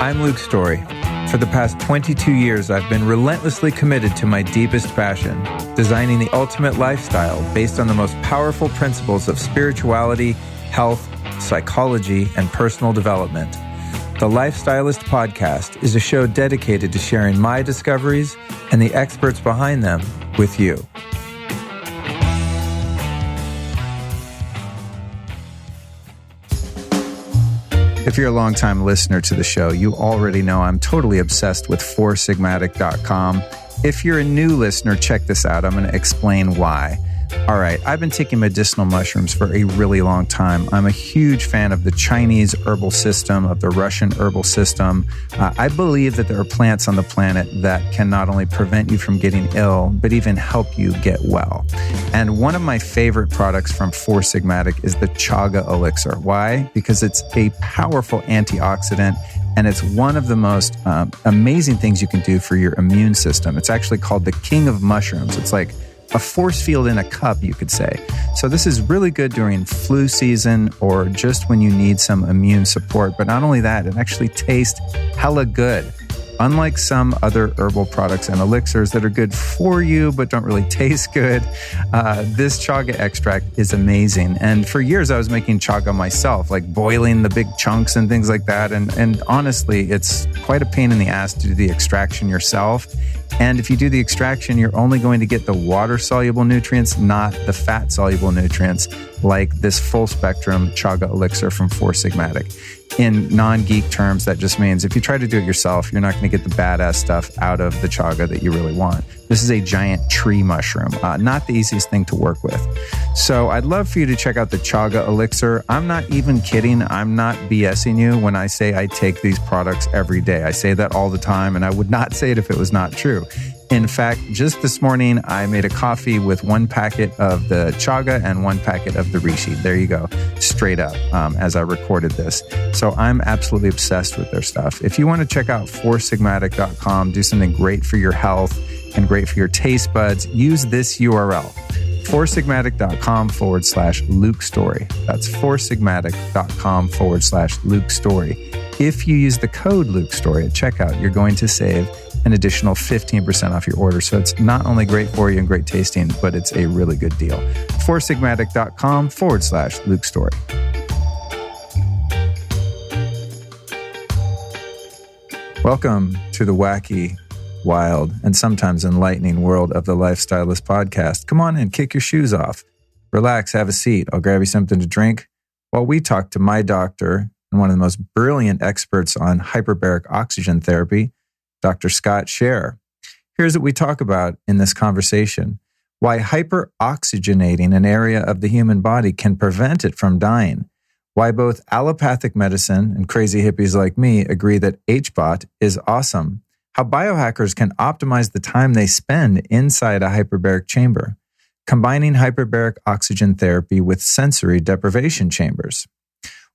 I'm Luke Story. For the past 22 years, I've been relentlessly committed to my deepest passion, designing the ultimate lifestyle based on the most powerful principles of spirituality, health, psychology, and personal development. The Lifestylist Podcast is a show dedicated to sharing my discoveries and the experts behind them with you. If you're a longtime listener to the show, you already know I'm totally obsessed with foursigmatic.com. If you're a new listener, check this out. I'm going to explain why. All right, I've been taking medicinal mushrooms for a really long time. I'm a huge fan of the Chinese herbal system, of the Russian herbal system. I believe that there are plants on the planet that can not only prevent you from getting ill, but even help you get well. And one of my favorite products from Four Sigmatic is the Chaga Elixir. Why? Because it's a powerful antioxidant, and it's one of the most amazing things you can do for your immune system. It's actually called the king of mushrooms. It's like a force field in a cup, you could say. So this is really good during flu season or just when you need some immune support. But not only that, it actually tastes hella good. Unlike some other herbal products and elixirs that are good for you but don't really taste good, this chaga extract is amazing. And for years, I was making chaga myself, like boiling the big chunks and things like that. And honestly, it's quite a pain in the ass to do the extraction yourself. And if you do the extraction, you're only going to get the water-soluble nutrients, not the fat-soluble nutrients, like this full-spectrum chaga elixir from Four Sigmatic. In non-geek terms, that just means if you try to do it yourself, you're not going to get the badass stuff out of the chaga that you really want. This is a giant tree mushroom, not the easiest thing to work with. So I'd love for you to check out the chaga elixir. I'm not even kidding. I'm not BSing you when I say I take these products every day. I say that all the time, and I would not say it if it was not true. In fact, just this morning, I made a coffee with one packet of the chaga and one packet of the reishi. There you go, straight up, as I recorded this. So I'm absolutely obsessed with their stuff. If you want to check out foursigmatic.com, do something great for your health and great for your taste buds, use this URL, foursigmatic.com/Luke Story. That's foursigmatic.com/Luke Story. If you use the code Luke Story at checkout, you're going to save an additional 15% off your order. So it's not only great for you and great tasting, but it's a really good deal. foursigmatic.com/Luke Story. Welcome to the wacky, wild, and sometimes enlightening world of the Lifestylist Podcast. Come on in, kick your shoes off. Relax, have a seat. I'll grab you something to drink while we talk to my doctor and one of the most brilliant experts on hyperbaric oxygen therapy, Dr. Scott Sherr. Here's what we talk about in this conversation: why hyperoxygenating an area of the human body can prevent it from dying, why both allopathic medicine and crazy hippies like me agree that HBOT is awesome, how biohackers can optimize the time they spend inside a hyperbaric chamber, combining hyperbaric oxygen therapy with sensory deprivation chambers,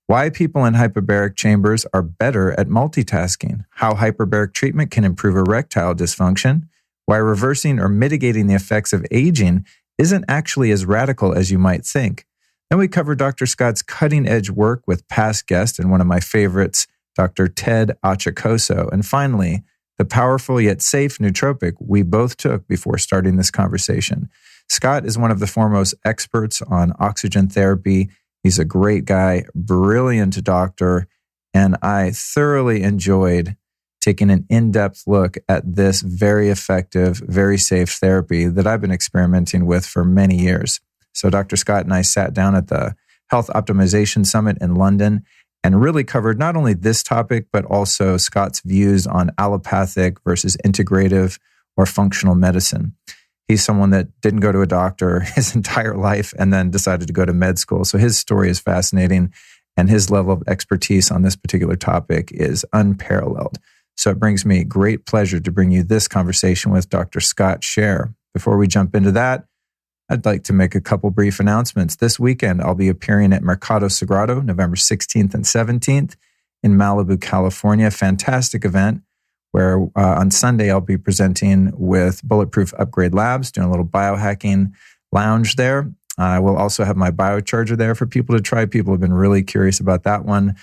why people in hyperbaric chambers are better at multitasking, how hyperbaric treatment can improve erectile dysfunction, why reversing or mitigating the effects of aging isn't actually as radical as you might think. Then we cover Dr. Scott's cutting-edge work with past guest and one of my favorites, Dr. Ted Achacoso. And finally, the powerful yet safe nootropic we both took before starting this conversation. Scott is one of the foremost experts on oxygen therapy. He's a great guy, brilliant doctor, and I thoroughly enjoyed taking an in-depth look at this very effective, very safe therapy that I've been experimenting with for many years. So Dr. Scott and I sat down at the Health Optimization Summit in London and really covered not only this topic, but also Scott's views on allopathic versus integrative or functional medicine. He's someone that didn't go to a doctor his entire life and then decided to go to med school. So his story is fascinating, and his level of expertise on this particular topic is unparalleled. So it brings me great pleasure to bring you this conversation with Dr. Scott Sherr. Before we jump into that, I'd like to make a couple brief announcements. This weekend, I'll be appearing at Mercado Sagrado, November 16th and 17th in Malibu, California. Fantastic event where on Sunday, I'll be presenting with Bulletproof Upgrade Labs, doing a little biohacking lounge there. I will also have my biocharger there for people to try. People have been really curious about that one.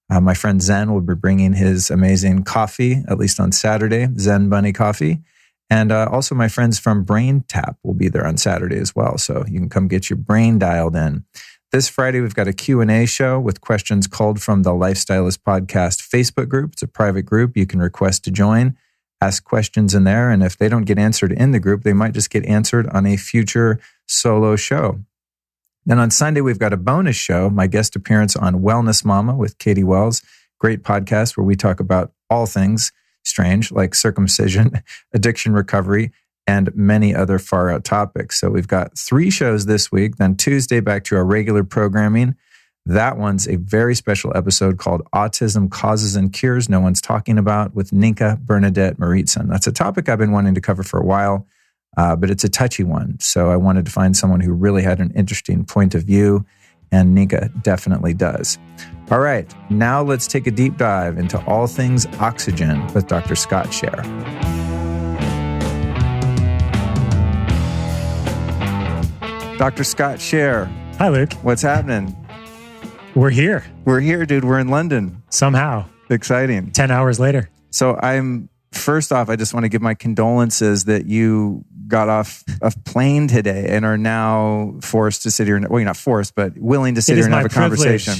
My friend Zen will be bringing his amazing coffee, at least on Saturday, Zen Bunny Coffee. And also my friends from Brain Tap will be there on Saturday as well. So you can come get your brain dialed in. This Friday, we've got a Q&A show with questions called from the Lifestylist Podcast Facebook group. It's a private group. You can request to join, ask questions in there. And if they don't get answered in the group, they might just get answered on a future solo show. Then on Sunday, we've got a bonus show, my guest appearance on Wellness Mama with Katie Wells. Great podcast where we talk about all things strange, like circumcision, addiction recovery, and many other far out topics. So we've got 3 shows this week. Then Tuesday, back to our regular programming. That one's a very special episode called Autism Causes and Cures No One's Talking About with Ninka Bernadette Maritson. That's a topic I've been wanting to cover for a while, but it's a touchy one. So I wanted to find someone who really had an interesting point of view, and Ninka definitely does. All right, now let's take a deep dive into all things oxygen with Dr. Scott Sherr. Dr. Scott Sherr. Hi, Luke. What's happening? We're here. We're here, dude. We're in London. Somehow. Exciting. 10 hours later. So first off, I just want to give my condolences that you got off a plane today and are now forced to sit here. Well, you're not forced, but willing to sit here and have a conversation.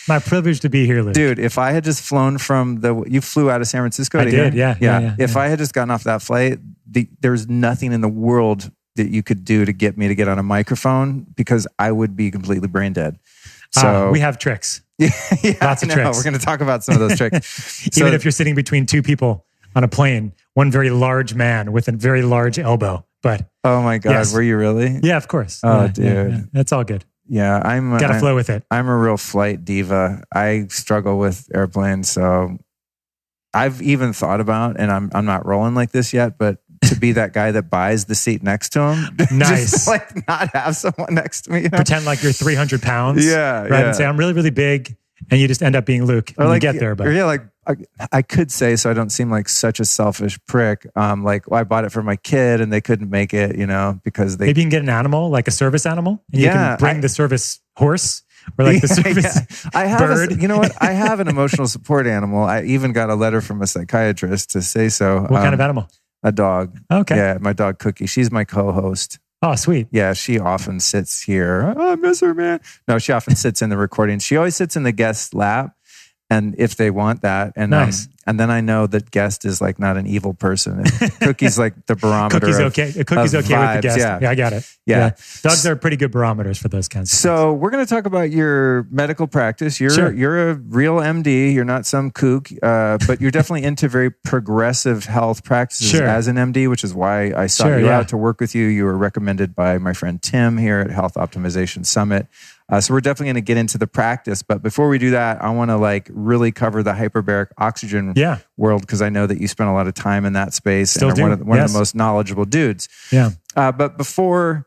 My privilege to be here, Luke. Dude, if I had just flown from you flew out of San Francisco to here? Yeah. If I had just gotten off that flight, there's nothing in the world that you could do to get me to get on a microphone because I would be completely brain dead. So we have tricks. Yeah, lots of tricks. We're going to talk about some of those tricks. Even if you're sitting between 2 people on a plane, one very large man with a very large elbow. But oh my God, yes. Were you really? Yeah, of course. Oh, dude. Yeah. That's all good. Yeah, Gotta flow with it. I'm a real flight diva. I struggle with airplanes, so I've even thought about, and I'm not rolling like this yet, but to be that guy that buys the seat next to him. Nice. Just like not have someone next to me. You know? Pretend like you're 300 pounds. Yeah. Right. Yeah. And say, I'm really, really big. And you just end up being Luke. Or like, you get there. But yeah, like I could say, so I don't seem like such a selfish prick. Like, well, I bought it for my kid and they couldn't make it, because maybe you can get an animal, like a service animal. And you can bring the service horse. Or like the service bird. You know what? I have an emotional support animal. I even got a letter from a psychiatrist to say so. What kind of animal? A dog. Okay. Yeah, my dog Cookie. She's my co-host. Oh, sweet. Yeah, she often sits here. Oh, I miss her, man. No, she often sits in the recording. She always sits in the guest's lap. And if they want that, and nice. And then I know that guest is like not an evil person. Cookie's like the barometer. Cookie's okay. Cookie's okay vibes. With the guest. Yeah, I got it. Yeah. Dogs are pretty good barometers for those kinds of things. So we're going to talk about your medical practice. You're a real MD. You're not some kook, but you're definitely into very progressive health practices as an MD, which is why I sought you out to work with you. You were recommended by my friend Tim here at Health Optimization Summit. So we're definitely going to get into the practice. But before we do that, I want to really cover the hyperbaric oxygen world because I know that you spent a lot of time in that space and are one of the most knowledgeable dudes. Yeah. But before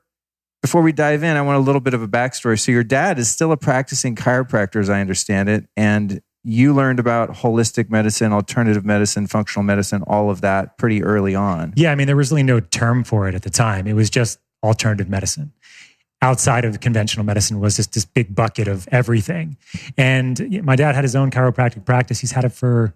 we dive in, I want a little bit of a backstory. So your dad is still a practicing chiropractor, as I understand it, and you learned about holistic medicine, alternative medicine, functional medicine, all of that pretty early on. Yeah, I mean, there was really no term for it at the time. It was just alternative medicine. Outside of conventional medicine was just this big bucket of everything. And my dad had his own chiropractic practice. He's had it for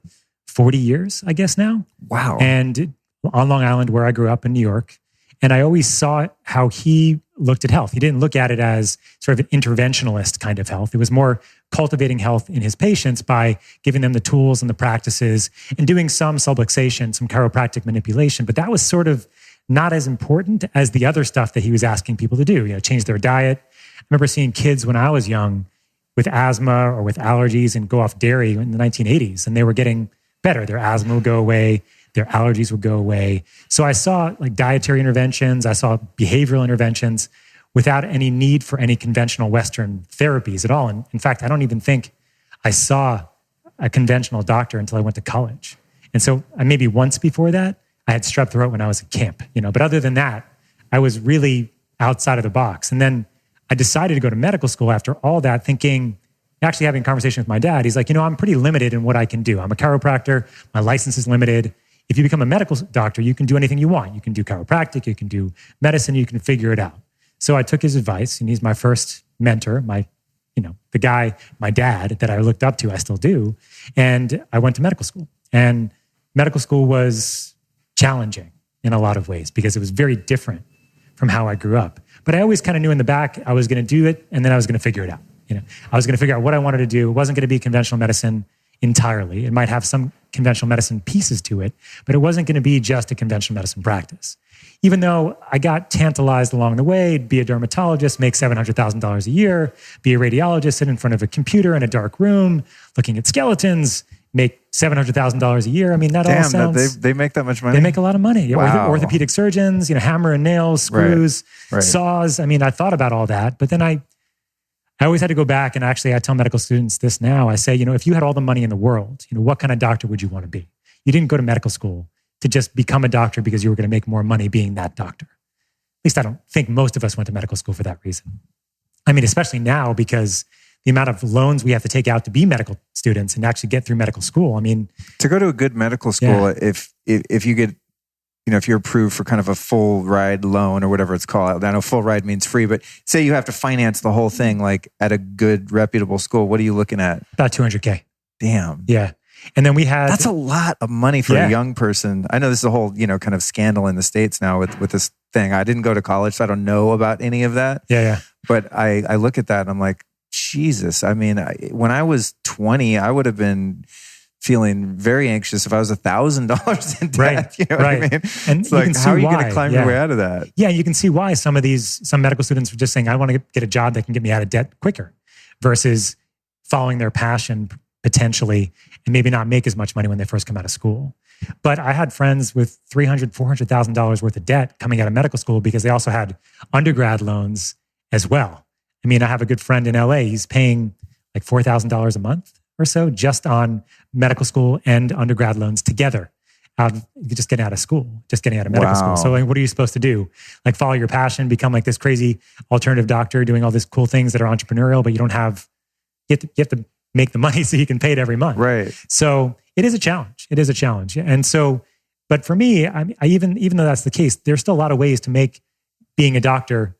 40 years, I guess now. Wow. And on Long Island, where I grew up in New York. And I always saw how he looked at health. He didn't look at it as sort of an interventionalist kind of health. It was more cultivating health in his patients by giving them the tools and the practices and doing some subluxation, some chiropractic manipulation. But that was sort of not as important as the other stuff that he was asking people to do, change their diet. I remember seeing kids when I was young with asthma or with allergies and go off dairy in the 1980s, and they were getting better. Their asthma would go away, their allergies would go away. So I saw like dietary interventions, I saw behavioral interventions without any need for any conventional Western therapies at all. And in fact, I don't even think I saw a conventional doctor until I went to college. And so maybe once before that, I had strep throat when I was at camp, but other than that, I was really outside of the box. And then I decided to go to medical school after all that, thinking, actually having a conversation with my dad. He's like, I'm pretty limited in what I can do. I'm a chiropractor. My license is limited. If you become a medical doctor, you can do anything you want. You can do chiropractic, you can do medicine, you can figure it out. So I took his advice, and he's my first mentor, my the guy, my dad, that I looked up to, I still do. And I went to medical school. And medical school was challenging in a lot of ways because it was very different from how I grew up. But I always kind of knew in the back I was going to do it, and then I was going to figure it out. I was going to figure out what I wanted to do. It wasn't going to be conventional medicine entirely. It might have some conventional medicine pieces to it, but it wasn't going to be just a conventional medicine practice. Even though I got tantalized along the way, be a dermatologist, make $700,000 a year, be a radiologist, sit in front of a computer in a dark room, looking at skeletons, make $700,000 a year. I mean, that all sounds... They make that much money? They make a lot of money. Wow. Orthopedic surgeons, hammer and nails, screws, saws. I mean, I thought about all that, but then I always had to go back, and actually I tell medical students this now. I say, if you had all the money in the world, what kind of doctor would you want to be? You didn't go to medical school to just become a doctor because you were going to make more money being that doctor. At least I don't think most of us went to medical school for that reason. I mean, especially now, because the amount of loans we have to take out to be medical students and actually get through medical school. I mean, to go to a good medical school, if you get, if you're approved for kind of a full ride loan or whatever it's called, I know full ride means free, but say you have to finance the whole thing, like at a good reputable school, what are you looking at? About $200K. Damn. Yeah. And then we had... That's a lot of money for a young person. I know this is a whole, kind of scandal in the States now with this thing. I didn't go to college, so I don't know about any of that. Yeah. But I look at that and I'm like, Jesus. I mean, when I was 20, I would have been feeling very anxious if I was $1,000 in debt. Right. You know what I mean? And it's like, how are you going to climb your way out of that? Yeah, you can see why some medical students were just saying, I want to get a job that can get me out of debt quicker versus following their passion potentially and maybe not make as much money when they first come out of school. But I had friends with $300,000, $400,000 worth of debt coming out of medical school because they also had undergrad loans as well. I mean, I have a good friend in LA. He's paying like $4,000 a month or so just on medical school and undergrad loans together. Just getting out of school, just getting out of medical school. So like, what are you supposed to do? Like follow your passion, become like this crazy alternative doctor doing all these cool things that are entrepreneurial, but you have to make the money so you can pay it every month. Right. So it is a challenge. And so, but for me, even though that's the case, there's still a lot of ways to make being a doctor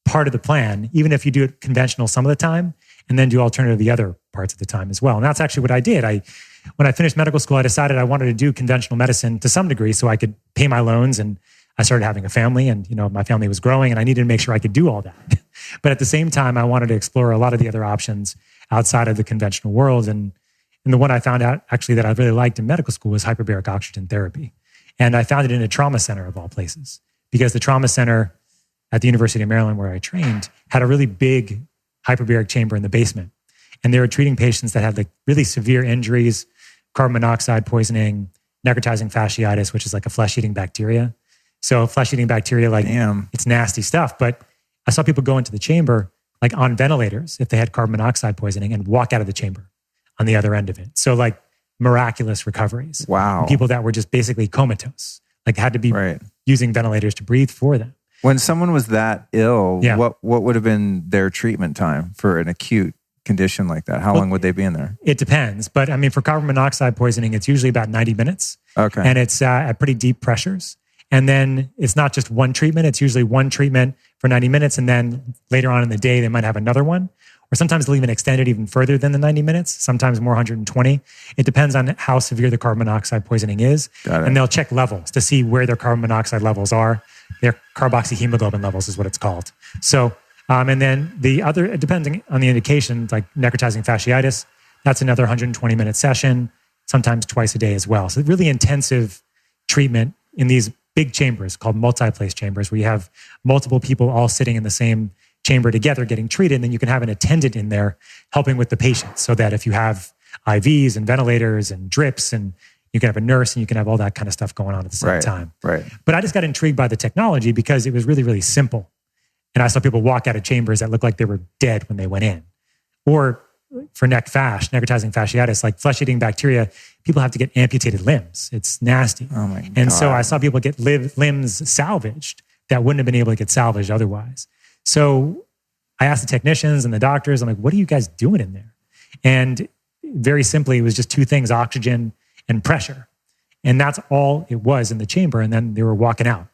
part of the plan, even if you do it conventional some of the time and then do alternative the other parts of the time as well. And that's actually what I did. When I finished medical school, I decided I wanted to do conventional medicine to some degree so I could pay my loans, and I started having a family, and my family was growing and I needed to make sure I could do all that. But at the same time, I wanted to explore a lot of the other options outside of the conventional world. And the one I found out actually that I really liked in medical school was hyperbaric oxygen therapy. And I found it in a trauma center of all places, because the trauma center at the University of Maryland where I trained had a really big hyperbaric chamber in the basement. And they were treating patients that had like really severe injuries, carbon monoxide poisoning, necrotizing fasciitis, which is like a flesh-eating bacteria. So flesh-eating bacteria, it's nasty stuff. But I saw people go into the chamber like on ventilators if they had carbon monoxide poisoning and walk out of the chamber on the other end of it. So like miraculous recoveries. Wow. People that were just basically comatose, like had to be using ventilators to breathe for them. When someone was that ill, what would have been their treatment time for an acute condition like that? How long would they be in there? It depends. But I mean, for carbon monoxide poisoning, it's usually about 90 minutes. Okay. And it's at pretty deep pressures. And then it's not just one treatment. It's usually one treatment for 90 minutes. And then later on in the day, they might have another one. Or sometimes they'll even extend it even further than the 90 minutes, sometimes more 120. It depends on how severe the carbon monoxide poisoning is. And they'll check levels to see where their carbon monoxide levels are. Their carboxyhemoglobin levels is what it's called. So, and then the other, depending on the indication, like necrotizing fasciitis, that's another 120-minute session, sometimes twice a day as well. So really intensive treatment in these big chambers called multi-place chambers, where you have multiple people all sitting in the same chamber together getting treated, and then you can have an attendant in there helping with the patient, so that if you have IVs and ventilators and drips, and you can have a nurse and you can have all that kind of stuff going on at the same time. Right. But I just got intrigued by the technology because it was really, really simple. And I saw people walk out of chambers that looked like they were dead when they went in. Or for necrotizing fasciitis, like flesh-eating bacteria, people have to get amputated limbs. It's nasty. Oh my God. And so I saw people get limbs salvaged that wouldn't have been able to get salvaged otherwise. So I asked the technicians and the doctors, I'm like, what are you guys doing in there? And very simply, it was just two things, oxygen and pressure. And that's all it was in the chamber. And then they were walking out.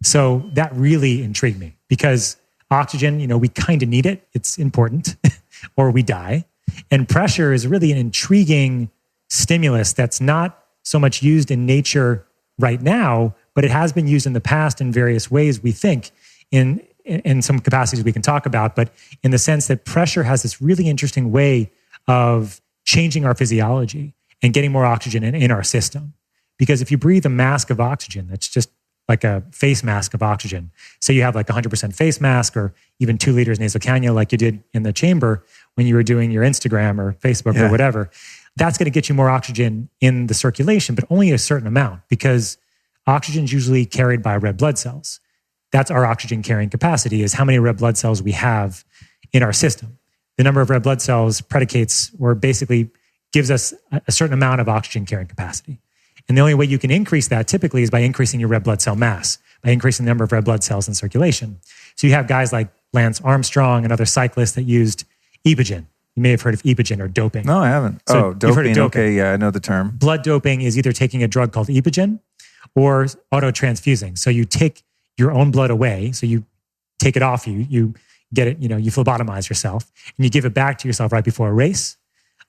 So that really intrigued me because oxygen, we kind of need it. It's important. or we die. And pressure is really an intriguing stimulus that's not so much used in nature right now, but it has been used in the past in various ways, we think, in some capacities we can talk about, but in the sense that pressure has this really interesting way of changing our physiology and getting more oxygen in our system. Because if you breathe a mask of oxygen, that's just like a face mask of oxygen. So you have like 100% face mask or even 2 liters nasal cannula like you did in the chamber when you were doing your Instagram or Facebook or whatever. That's going to get you more oxygen in the circulation, but only a certain amount because oxygen is usually carried by red blood cells. That's our oxygen carrying capacity, is how many red blood cells we have in our system. The number of red blood cells predicates or basically gives us a certain amount of oxygen carrying capacity. And the only way you can increase that typically is by increasing your red blood cell mass, by increasing the number of red blood cells in circulation. So you have guys like Lance Armstrong and other cyclists that used Epogen. You may have heard of Epogen or doping. No, I haven't. So doping. You've heard of doping. Okay, yeah, I know the term. Blood doping is either taking a drug called Epogen or autotransfusing. So you take your own blood away. So you take it off you get it, you phlebotomize yourself and you give it back to yourself right before a race.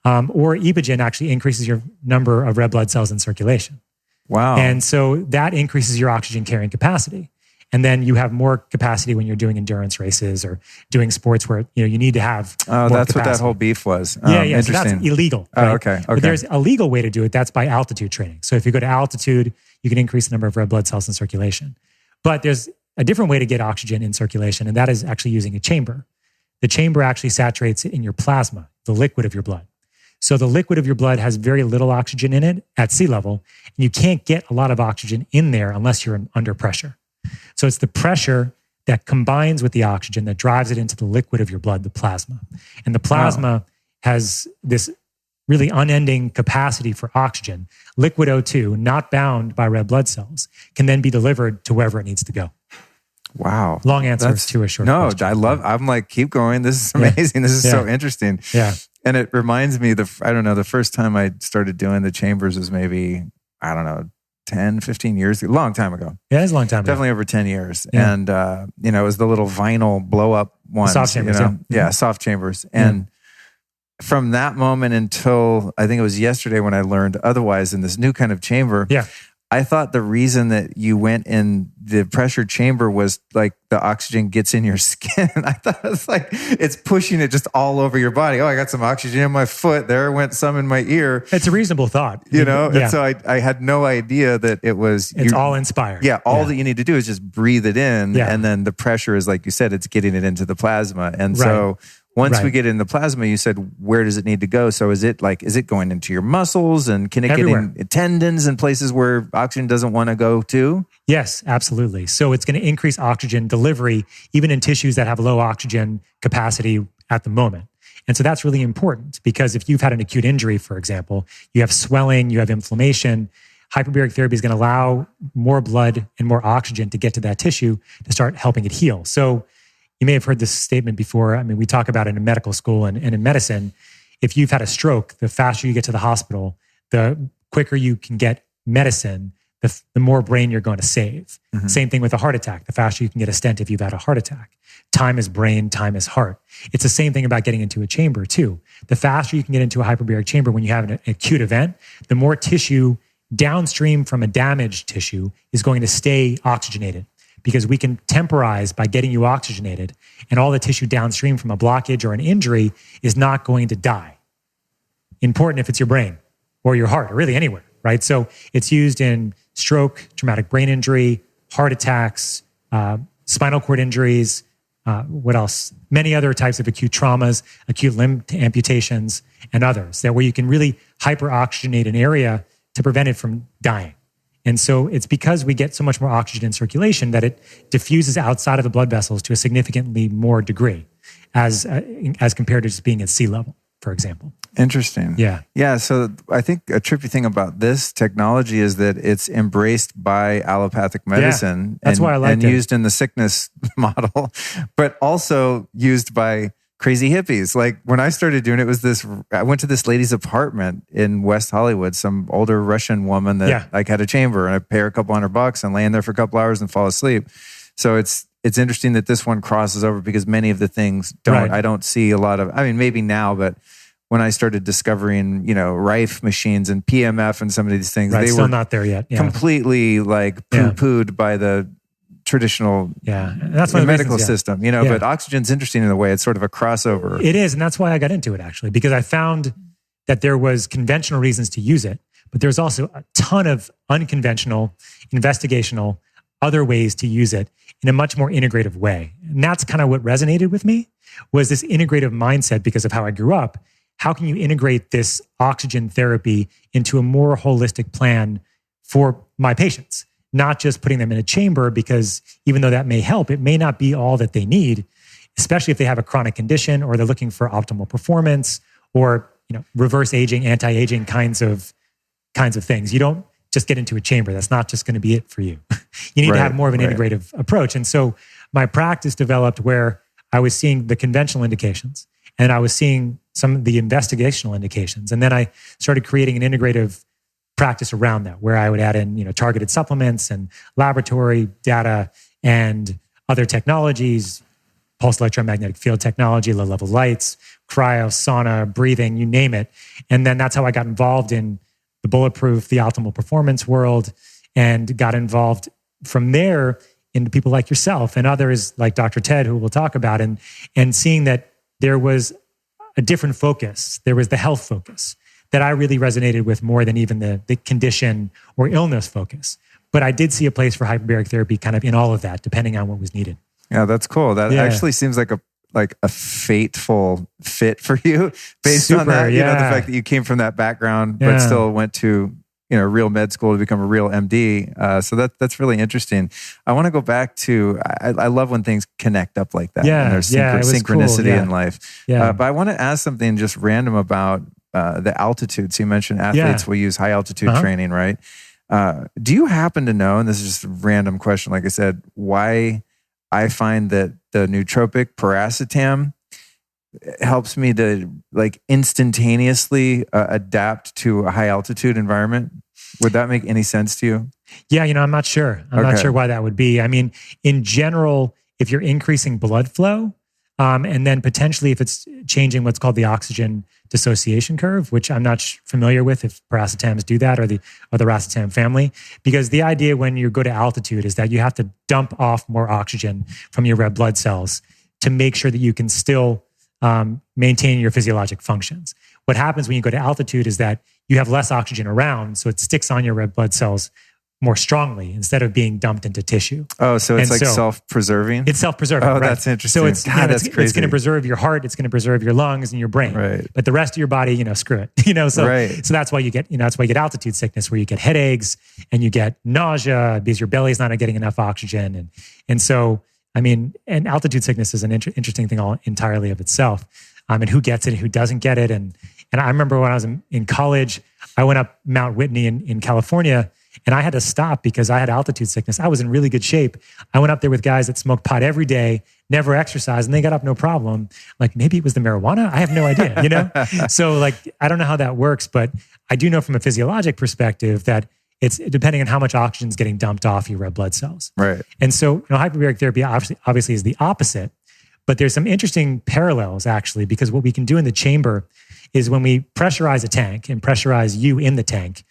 Or Epogen actually increases your number of red blood cells in circulation. Wow. And so that increases your oxygen carrying capacity. And then you have more capacity when you're doing endurance races or doing sports where you need to have more that's capacity. what that whole beef was. Yeah. So Interesting. that's illegal. Right? Okay. But there's a legal way to do it. That's by altitude training. So if you go to altitude, you can increase the number of red blood cells in circulation. But there's a different way to get oxygen in circulation, and that is actually using a chamber. The chamber actually saturates it in your plasma, the liquid of your blood. So the liquid of your blood has very little oxygen in it at sea level, and you can't get a lot of oxygen in there unless you're under pressure. So it's the pressure that combines with the oxygen that drives it into the liquid of your blood, the plasma. And the plasma has this really unending capacity for oxygen. Liquid O2, not bound by red blood cells, can then be delivered to wherever it needs to go. Wow. Long answer to a short question. I'm like, keep going. This is amazing. This is so interesting. Yeah. And it reminds me, the first time I started doing the chambers was maybe, 10, 15 years ago, long time ago. Yeah, it's a long time ago. Definitely over 10 years. Yeah. And, it was the little vinyl blow up ones. Soft chambers, Yeah, soft chambers. And from that moment until I think it was yesterday when I learned otherwise in this new kind of chamber, I thought the reason that you went in the pressure chamber was like the oxygen gets in your skin. I thought it's like it's pushing it just all over your body. Oh, I got some oxygen in my foot. There went some in my ear. It's a reasonable thought. And so I had no idea that it was... It's all inspired. Yeah, all that you need to do is just breathe it in. And then the pressure is, like you said, it's getting it into the plasma. And so... Once we get it in the plasma, you said, where does it need to go? So is it going into your muscles and can it Everywhere. get in tendons and places where oxygen doesn't want to go to? Yes, absolutely. So it's going to increase oxygen delivery, even in tissues that have low oxygen capacity at the moment. And so that's really important because if you've had an acute injury, for example, you have swelling, you have inflammation, hyperbaric therapy is going to allow more blood and more oxygen to get to that tissue to start helping it heal. So you may have heard this statement before. I mean, we talk about it in medical school and in medicine. If you've had a stroke, the faster you get to the hospital, the quicker you can get medicine, the more brain you're going to save. Mm-hmm. Same thing with a heart attack. The faster you can get a stent if you've had a heart attack. Time is brain, time is heart. It's the same thing about getting into a chamber too. The faster you can get into a hyperbaric chamber when you have an acute event, the more tissue downstream from a damaged tissue is going to stay oxygenated. Because we can temporize by getting you oxygenated, and all the tissue downstream from a blockage or an injury is not going to die. Important if it's your brain or your heart or really anywhere, right? So it's used in stroke, traumatic brain injury, heart attacks, spinal cord injuries, what else? Many other types of acute traumas, acute limb amputations, and others that where you can really hyperoxygenate an area to prevent it from dying. And so it's because we get so much more oxygen in circulation that it diffuses outside of the blood vessels to a significantly more degree as compared to just being at sea level, for example. Interesting. Yeah. Yeah. So I think a trippy thing about this technology is that it's embraced by allopathic medicine. That's why I like it. And used in the sickness model, but also used by crazy hippies. Like when I started doing it, I went to this lady's apartment in West Hollywood, some older Russian woman that like had a chamber, and I pay her a couple $100 and lay in there for a couple hours and fall asleep. So it's it's interesting that this one crosses over because many of the things don't. Right. I don't see a lot of. I mean, maybe now, but when I started discovering, Rife machines and PMF and some of these things, they still were not there yet. Yeah. completely like poo-pooed by the traditional and that's the one of the medical reasons, system. But oxygen's interesting in a way. It's sort of a crossover. It is, and that's why I got into it actually, because I found that there was conventional reasons to use it, but there's also a ton of unconventional, investigational, other ways to use it in a much more integrative way. And that's kind of what resonated with me, was this integrative mindset because of how I grew up. How can you integrate this oxygen therapy into a more holistic plan for my patients? Not just putting them in a chamber, because even though that may help, it may not be all that they need, especially if they have a chronic condition or they're looking for optimal performance or reverse aging, anti-aging kinds of things. You don't just get into a chamber. That's not just going to be it for you. You need to have more of an integrative approach. And so my practice developed where I was seeing the conventional indications and I was seeing some of the investigational indications. And then I started creating an integrative practice around that, where I would add in, targeted supplements and laboratory data and other technologies, pulse electromagnetic field technology, low-level lights, cryo, sauna, breathing, you name it. And then that's how I got involved in the bulletproof, the optimal performance world, and got involved from there into people like yourself and others like Dr. Ted, who we'll talk about, and seeing that there was a different focus. There was the health focus that I really resonated with more than even the condition or illness focus. But I did see a place for hyperbaric therapy kind of in all of that, depending on what was needed. Yeah, that's cool. That actually seems like a fateful fit for you based on that. The fact that you came from that background, but still went to real med school to become a real MD. So that's really interesting. I want to go back to, I love when things connect up like that. Yeah, and there's synchronicity cool. in life. Yeah. But I want to ask something just random about the altitude. So you mentioned athletes will use high altitude training, right? Do you happen to know, and this is just a random question, like I said, why I find that the nootropic piracetam helps me to instantaneously adapt to a high altitude environment? Would that make any sense to you? Yeah, I'm not sure. I'm not sure why that would be. I mean, in general, if you're increasing blood flow, and then potentially if it's changing what's called the oxygen dissociation curve, which I'm not familiar with if paracetams do that or the racetam family, because the idea when you go to altitude is that you have to dump off more oxygen from your red blood cells to make sure that you can still maintain your physiologic functions. What happens when you go to altitude is that you have less oxygen around, so it sticks on your red blood cells more strongly instead of being dumped into tissue. Oh, so it's self-preserving? It's self-preserving. Oh, right? That's interesting. So it's, that's crazy. It's going to preserve your heart, it's going to preserve your lungs and your brain. Right. But the rest of your body, screw it. So that's why you get, that's why you get altitude sickness, where you get headaches and you get nausea because your belly's not getting enough oxygen. And so, and altitude sickness is an interesting thing all entirely of itself. And who gets it and who doesn't get it. And I remember when I was in college, I went up Mount Whitney in California, and I had to stop because I had altitude sickness. I was in really good shape. I went up there with guys that smoked pot every day, never exercised, and they got up no problem. Like, maybe it was the marijuana. I have no idea, So I don't know how that works, but I do know from a physiologic perspective that it's depending on how much oxygen is getting dumped off your red blood cells. Right. And so, hyperbaric therapy obviously is the opposite, but there's some interesting parallels actually, because what we can do in the chamber is when we pressurize a tank and pressurize you in the tank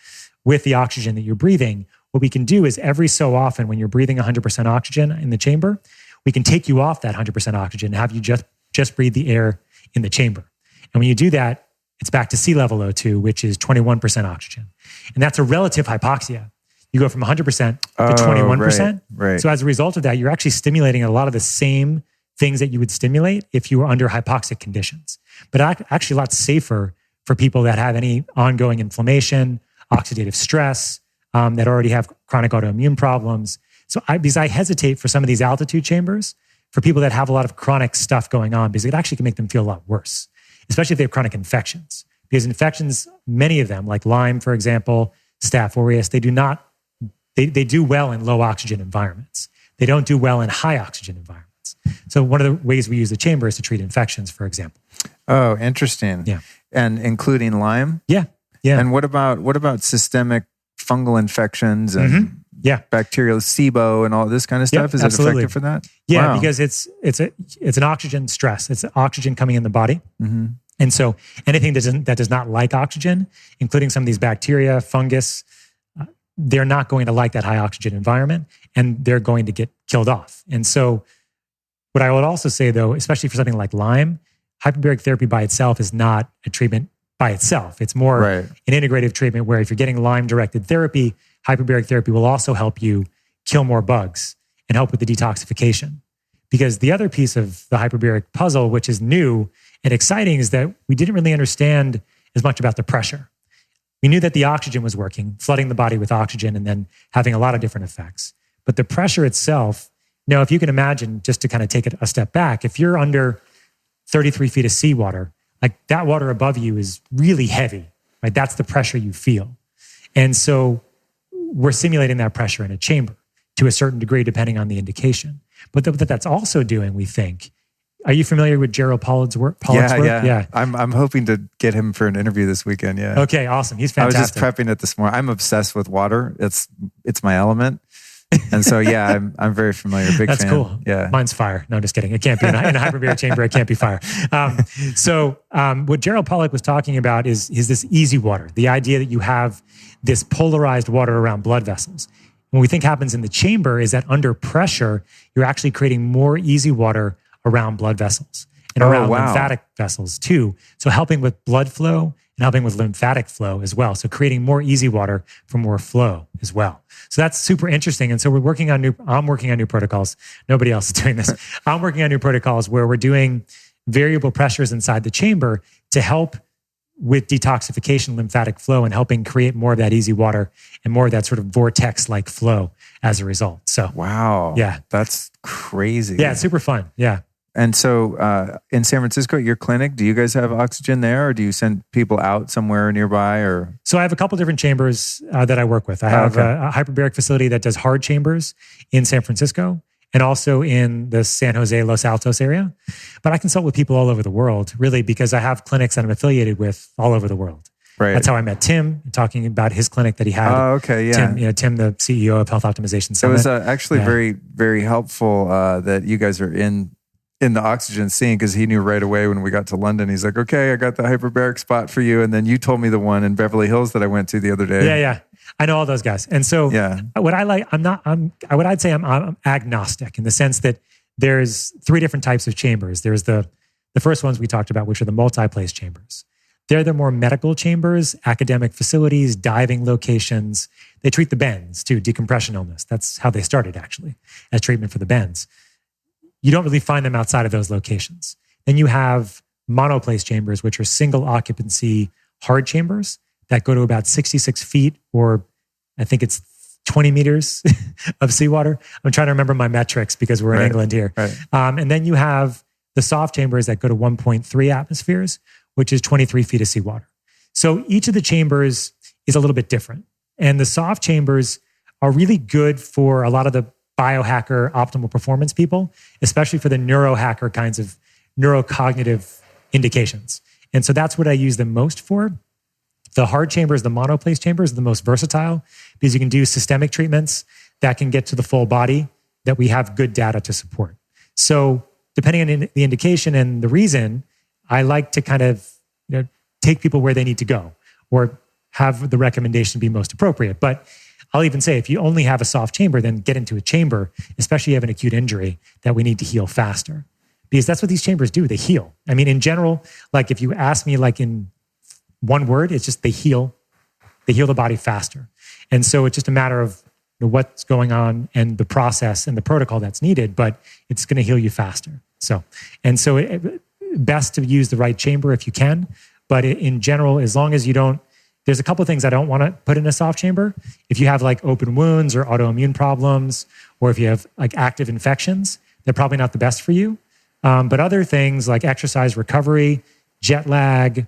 with the oxygen that you're breathing, what we can do is every so often when you're breathing 100% oxygen in the chamber, we can take you off that 100% oxygen and have you just breathe the air in the chamber. And when you do that, it's back to sea level O2, which is 21% oxygen. And that's a relative hypoxia. You go from 100% to 21%. Right. So as a result of that, you're actually stimulating a lot of the same things that you would stimulate if you were under hypoxic conditions. But actually a lot safer for people that have any ongoing inflammation, oxidative stress, that already have chronic autoimmune problems. So because I hesitate for some of these altitude chambers for people that have a lot of chronic stuff going on, because it actually can make them feel a lot worse, especially if they have chronic infections. Because infections, many of them, like Lyme, for example, Staph aureus, they do well in low oxygen environments. They don't do well in high oxygen environments. So one of the ways we use the chamber is to treat infections, for example. Oh, interesting. Yeah. And including Lyme? Yeah. Yeah. And what about systemic fungal infections and bacterial SIBO and all this kind of stuff? Is it effective for that? Yeah, Wow. because it's an oxygen stress. It's oxygen coming in the body. Mm-hmm. And so anything that does not like oxygen, including some of these bacteria, fungus, they're not going to like that high oxygen environment, and they're going to get killed off. And so what I would also say, though, especially for something like Lyme, hyperbaric therapy by itself is not a treatment by itself. It's more an integrative treatment where if you're getting Lyme-directed therapy, hyperbaric therapy will also help you kill more bugs and help with the detoxification. Because the other piece of the hyperbaric puzzle, which is new and exciting, is that we didn't really understand as much about the pressure. We knew that the oxygen was working, flooding the body with oxygen and then having a lot of different effects. But the pressure itself, if you can imagine, just to kind of take it a step back, if you're under 33 feet of seawater, like that water above you is really heavy, right? That's the pressure you feel. And so we're simulating that pressure in a chamber to a certain degree, depending on the indication. But what that's also doing, we think. Are you familiar with Gerald Pollock's work? Yeah. I'm hoping to get him for an interview this weekend. Yeah. Okay, awesome. He's fantastic. I was just prepping it this morning. I'm obsessed with water. It's my element. And so, I'm very familiar. Big That's fan. cool. Yeah. Mine's fire. No, just kidding. It can't be in a hyperbaric chamber. It can't be fire. So what Gerald Pollack was talking about is this easy water. The idea that you have this polarized water around blood vessels. What we think happens in the chamber is that under pressure, you're actually creating more easy water around blood vessels and around lymphatic vessels too. So helping with blood flow and helping with lymphatic flow as well. So creating more easy water for more flow as well. So that's super interesting. And so I'm working on new protocols. Nobody else is doing this. I'm working on new protocols where we're doing variable pressures inside the chamber to help with detoxification, lymphatic flow, and helping create more of that easy water and more of that sort of vortex-like flow as a result. So, wow. Yeah. That's crazy. Yeah, it's super fun. Yeah. And so in San Francisco, your clinic, do you guys have oxygen there, or do you send people out somewhere nearby? Or So I have a couple different chambers that I work with. I have a hyperbaric facility that does hard chambers in San Francisco and also in the San Jose, Los Altos area. But I consult with people all over the world, really, because I have clinics that I'm affiliated with all over the world. Right. That's how I met Tim, talking about his clinic that he had. Oh, okay, yeah. Tim, the CEO of Health Optimization Summit. It was actually very, very helpful that you guys are in the oxygen scene, because he knew right away when we got to London. He's like, okay, I got the hyperbaric spot for you. And then you told me the one in Beverly Hills that I went to the other day. Yeah. I know all those guys. And so what I like, I'd say I'm agnostic in the sense that there's three different types of chambers. There's the first ones we talked about, which are the multi-place chambers. They're the more medical chambers, academic facilities, diving locations. They treat the bends too, decompression illness. That's how they started actually, as treatment for the bends. You don't really find them outside of those locations. Then you have monoplace chambers, which are single occupancy hard chambers that go to about 66 feet, or I think it's 20 meters of seawater. I'm trying to remember my metrics because we're in England here. Right. And then you have the soft chambers that go to 1.3 atmospheres, which is 23 feet of seawater. So each of the chambers is a little bit different. And the soft chambers are really good for a lot of the biohacker optimal performance people, especially for the neurohacker kinds of neurocognitive indications. And so that's what I use them most for. The hard chambers, the monoplace chambers, are the most versatile because you can do systemic treatments that can get to the full body that we have good data to support. So depending on the indication and the reason, I like to kind of take people where they need to go or have the recommendation be most appropriate. But I'll even say if you only have a soft chamber, then get into a chamber, especially if you have an acute injury that we need to heal faster. Because that's what these chambers do. They heal. I mean, in general, like if you ask me like in one word, it's just they heal the body faster. And so it's just a matter of what's going on and the process and the protocol that's needed, but it's going to heal you faster. So best to use the right chamber if you can. But in general, as long as you don't, there's a couple of things I don't want to put in a soft chamber. If you have like open wounds or autoimmune problems, or if you have like active infections, they're probably not the best for you. But other things like exercise recovery, jet lag,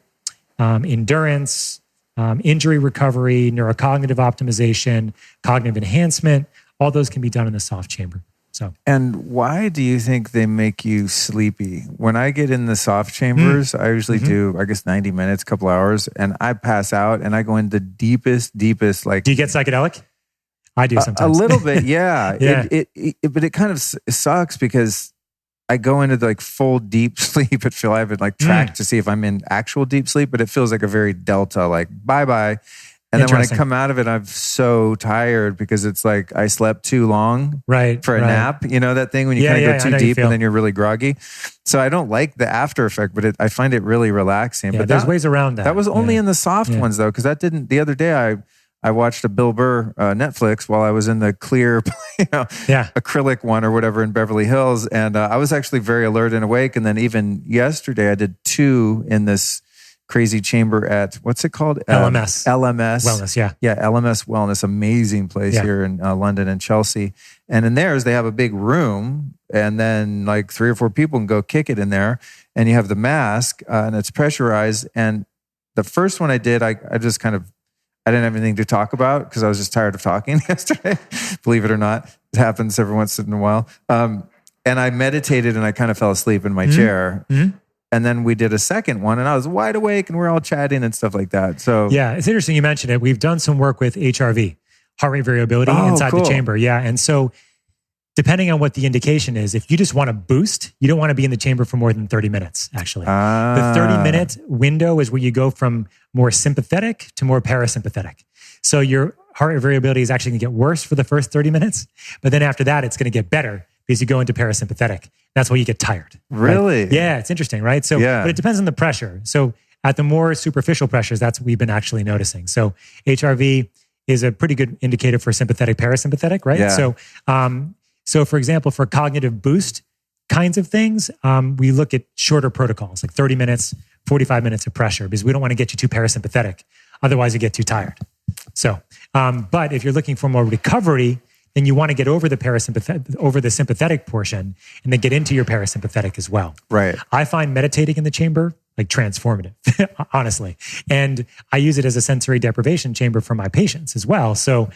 endurance, injury recovery, neurocognitive optimization, cognitive enhancement, all those can be done in the soft chamber. So, and why do you think they make you sleepy? When I get in the soft chambers, I usually do, 90 minutes, couple hours, and I pass out and I go in the deepest, like... Do you get psychedelic? I do sometimes. A little bit, yeah. Yeah. But it kind of sucks because I go into like full deep sleep. I haven't like tracked to see if I'm in actual deep sleep, but it feels like a very delta, like bye-bye. And then when I come out of it, I'm so tired because it's like I slept too long for a nap. You know that thing when you kind of go too deep and then you're really groggy. So I don't like the after effect, but I find it really relaxing. Yeah, but there's ways around that. That was only in the soft ones though, because the other day I watched a Bill Burr Netflix while I was in the clear, acrylic one or whatever in Beverly Hills. And I was actually very alert and awake. And then even yesterday I did 2 in this crazy chamber at, what's it called? LMS. Wellness, yeah. Yeah, LMS Wellness, amazing place here in London and Chelsea. And in theirs, they have a big room and then like 3 or 4 people can go kick it in there. And you have the mask and it's pressurized. And the first one I did, I just kind of, I didn't have anything to talk about because I was just tired of talking yesterday. Believe it or not, it happens every once in a while. And I meditated and I kind of fell asleep in my chair. Mm-hmm. And then we did a second one and I was wide awake and we're all chatting and stuff like that. So yeah, it's interesting you mentioned it. We've done some work with HRV, heart rate variability inside the chamber. Yeah. And so depending on what the indication is, if you just want to boost, you don't want to be in the chamber for more than 30 minutes, actually. The 30-minute window is where you go from more sympathetic to more parasympathetic. So your heart rate variability is actually going to get worse for the first 30 minutes, but then after that, it's going to get better because you go into parasympathetic. That's why you get tired. Really? Right? Yeah, it's interesting, right? So, but it depends on the pressure. So at the more superficial pressures, that's what we've been actually noticing. So HRV is a pretty good indicator for sympathetic, parasympathetic, right? Yeah. So for example, for cognitive boost kinds of things, we look at shorter protocols, like 30 minutes, 45 minutes of pressure, because we don't want to get you too parasympathetic. Otherwise you get too tired. So, but if you're looking for more recovery, then you want to get over the sympathetic portion and then get into your parasympathetic as well. Right. I find meditating in the chamber like transformative, honestly. And I use it as a sensory deprivation chamber for my patients as well. So,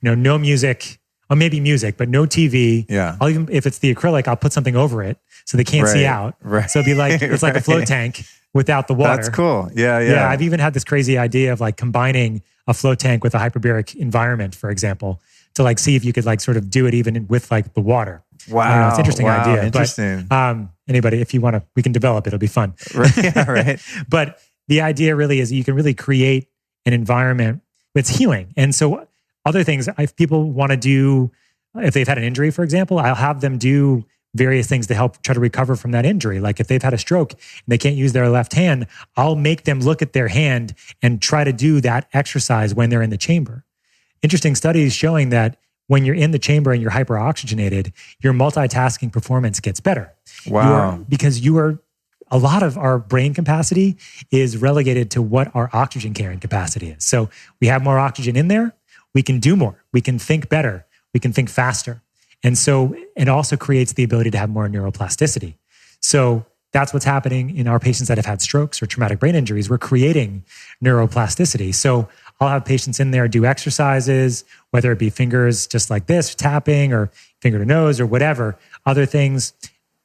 no music, or maybe music, but no TV. Yeah. I'll even, if it's the acrylic, I'll put something over it so they can't see out. Right. So it'd be like, it's like a float tank without the water. That's cool. Yeah. Yeah. I've even had this crazy idea of like combining a float tank with a hyperbaric environment, for example, to like see if you could like sort of do it even with like the water. Wow. It's an interesting idea. Interesting. But, anybody, if you want to, we can develop it. It'll be fun. Right. But the idea really is you can really create an environment that's healing. And so other things, if people want to do, if they've had an injury, for example, I'll have them do various things to help try to recover from that injury. Like if they've had a stroke and they can't use their left hand, I'll make them look at their hand and try to do that exercise when they're in the chamber. Interesting studies showing that when you're in the chamber and you're hyperoxygenated, your multitasking performance gets better. Wow. Because a lot of our brain capacity is relegated to what our oxygen carrying capacity is. So we have more oxygen in there, we can do more, we can think better, we can think faster. And so it also creates the ability to have more neuroplasticity. So that's what's happening in our patients that have had strokes or traumatic brain injuries. We're creating neuroplasticity. So I'll have patients in there do exercises, whether it be fingers just like this, tapping, or finger to nose or whatever, other things.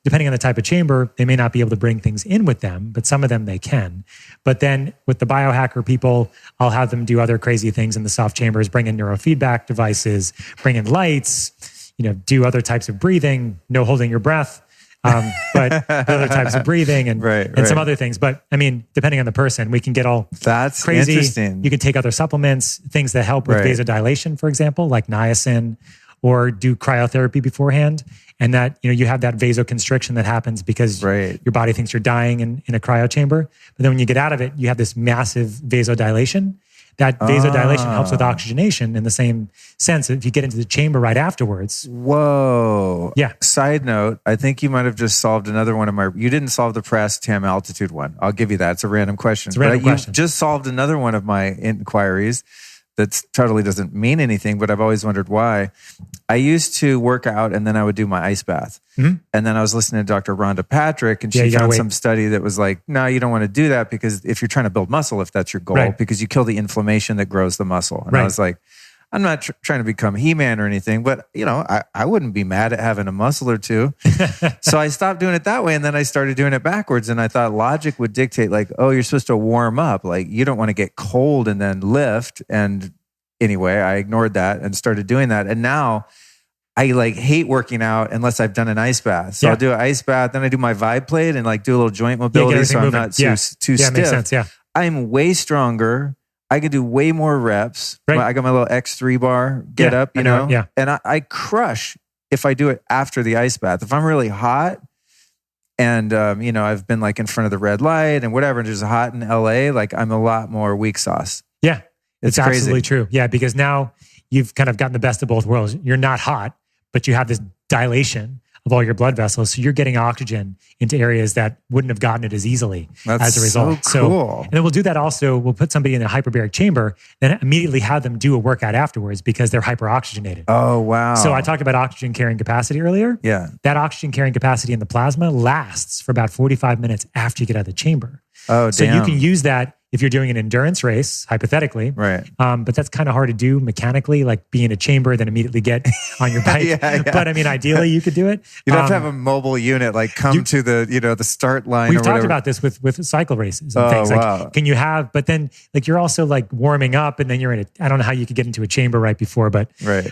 Depending on the type of chamber, they may not be able to bring things in with them, but some of them they can. But then with the biohacker people, I'll have them do other crazy things in the soft chambers, bring in neurofeedback devices, bring in lights, do other types of breathing, no holding your breath, but other types of breathing and some other things. But I mean, depending on the person, we can get all That's crazy. Interesting. You can take other supplements, things that help with vasodilation, for example, like niacin, or do cryotherapy beforehand. And that, you have that vasoconstriction that happens because your body thinks you're dying in a cryo chamber. But then when you get out of it, you have this massive vasodilation. That vasodilation helps with oxygenation in the same sense. If you get into the chamber right afterwards. Whoa. Yeah. Side note, I think you might have just solved another one of you didn't solve the Press-TAM altitude one. I'll give you that. It's a random question. It's a random question. You just solved another one of my inquiries that totally doesn't mean anything, but I've always wondered why. I used to work out and then I would do my ice bath. Mm-hmm. And then I was listening to Dr. Rhonda Patrick and she found some study that was like, no, you don't want to do that because if you're trying to build muscle, if that's your goal, because you kill the inflammation that grows the muscle. And I was like, I'm not trying to become He-Man or anything, but I wouldn't be mad at having a muscle or two. So I stopped doing it that way. And then I started doing it backwards. And I thought logic would dictate like, oh, you're supposed to warm up. Like you don't want to get cold and then lift. And anyway, I ignored that and started doing that. And now I like hate working out unless I've done an ice bath. So I'll do an ice bath, then I do my vibe plate and like do a little joint mobility so I'm not too stiff. Makes sense, I'm way stronger. I can do way more reps. Right. I got my little X3 bar get up, you know? And I crush if I do it after the ice bath. If I'm really hot and, you know, I've been like in front of the red light and whatever, and it's hot in LA, like I'm a lot more weak sauce. Yeah, it's crazy. Absolutely true. Yeah, because now you've kind of gotten the best of both worlds. You're not hot, but you have this dilation of all your blood vessels. So you're getting oxygen into areas that wouldn't have gotten it as easily as a result. So cool. And then we'll do that also. We'll put somebody in a hyperbaric chamber and immediately have them do a workout afterwards because they're hyperoxygenated. Oh, wow. So I talked about oxygen carrying capacity earlier. Yeah. That oxygen carrying capacity in the plasma lasts for about 45 minutes after you get out of the chamber. Oh, so damn. you can use that if you're doing an endurance race, hypothetically. Right. But that's kind of hard to do mechanically, like be in a chamber, then immediately get on your bike. But I mean, ideally you could do it. You'd have to have a mobile unit, like come to the, you know, the start line. We've talked about this with cycle races and things. Wow. Like, can you have, but then like you're also like warming up and then you're in a, I don't know how you could get into a chamber right before, but,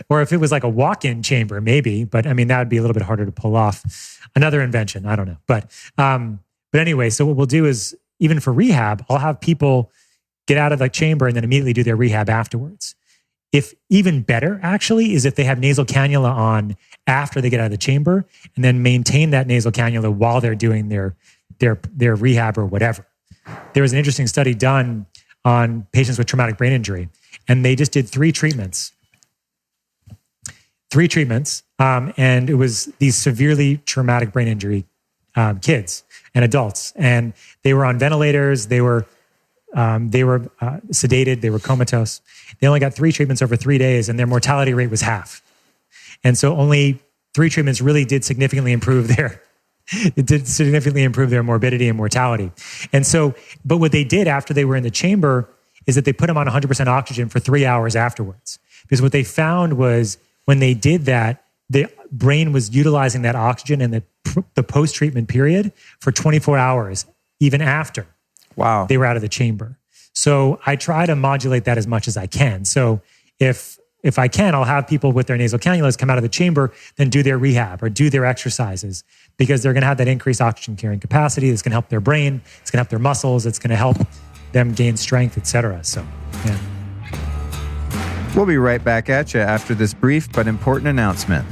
or if it was like a walk-in chamber, maybe, but I mean, that would be a little bit harder to pull off. Another invention, I don't know. But anyway, so what we'll do is, even for rehab, I'll have people get out of the chamber and then immediately do their rehab afterwards. If even better, actually, is if they have nasal cannula on after they get out of the chamber and then maintain that nasal cannula while they're doing their rehab or whatever. There was an interesting study done on patients with traumatic brain injury, and they just did 3 treatments. And it was these severely traumatic brain injury kids and adults, and they were on ventilators. They were sedated. They were comatose. They only got 3 treatments over 3 days, and their mortality rate was half. And so, only 3 treatments really did significantly improve their morbidity and mortality. And so, but what they did after they were in the chamber is that they put them on 100% oxygen for 3 hours afterwards. Because what they found was when they did that, the brain was utilizing that oxygen in the post-treatment period for 24 hours, even after they were out of the chamber. So I try to modulate that as much as I can. So if I can, I'll have people with their nasal cannulas come out of the chamber, then do their rehab or do their exercises, because they're going to have that increased oxygen carrying capacity. It's going to help their brain. It's going to help their muscles. It's going to help them gain strength, etc. So, yeah. We'll be right back at you after this brief but important announcement.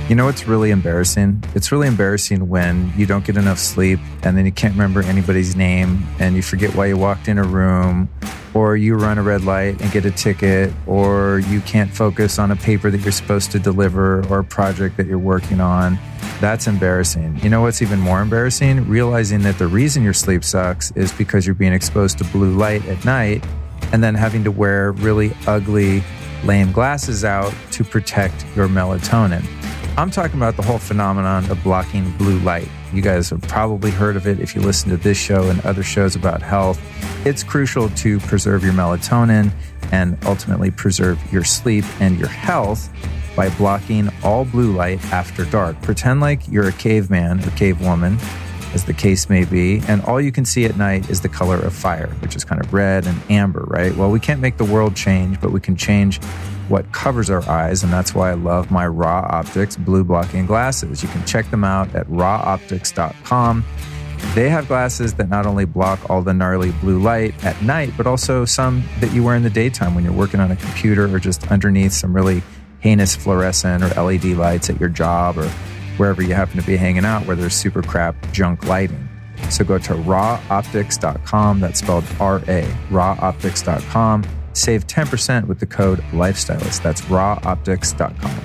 You know what's really embarrassing? It's really embarrassing when you don't get enough sleep and then you can't remember anybody's name and you forget why you walked in a room, or you run a red light and get a ticket, or you can't focus on a paper that you're supposed to deliver or a project that you're working on. That's embarrassing. You know what's even more embarrassing? Realizing that the reason your sleep sucks is because you're being exposed to blue light at night and then having to wear really ugly, lame glasses out to protect your melatonin. I'm talking about the whole phenomenon of blocking blue light. You guys have probably heard of it if you listen to this show and other shows about health. It's crucial to preserve your melatonin and ultimately preserve your sleep and your health by blocking all blue light after dark. Pretend like you're a caveman or cavewoman, as the case may be, and all you can see at night is the color of fire, which is kind of red and amber, right? Well, we can't make the world change, but we can change what covers our eyes, and that's why I love my Raw Optics blue blocking glasses. You can check them out at rawoptics.com. They have glasses that not only block all the gnarly blue light at night, but also some that you wear in the daytime when you're working on a computer or just underneath some really heinous fluorescent or LED lights at your job or wherever you happen to be hanging out where there's super crap junk lighting. So go to rawoptics.com. That's spelled R-A, rawoptics.com. Save 10% with the code LIFESTYLIST. That's rawoptics.com.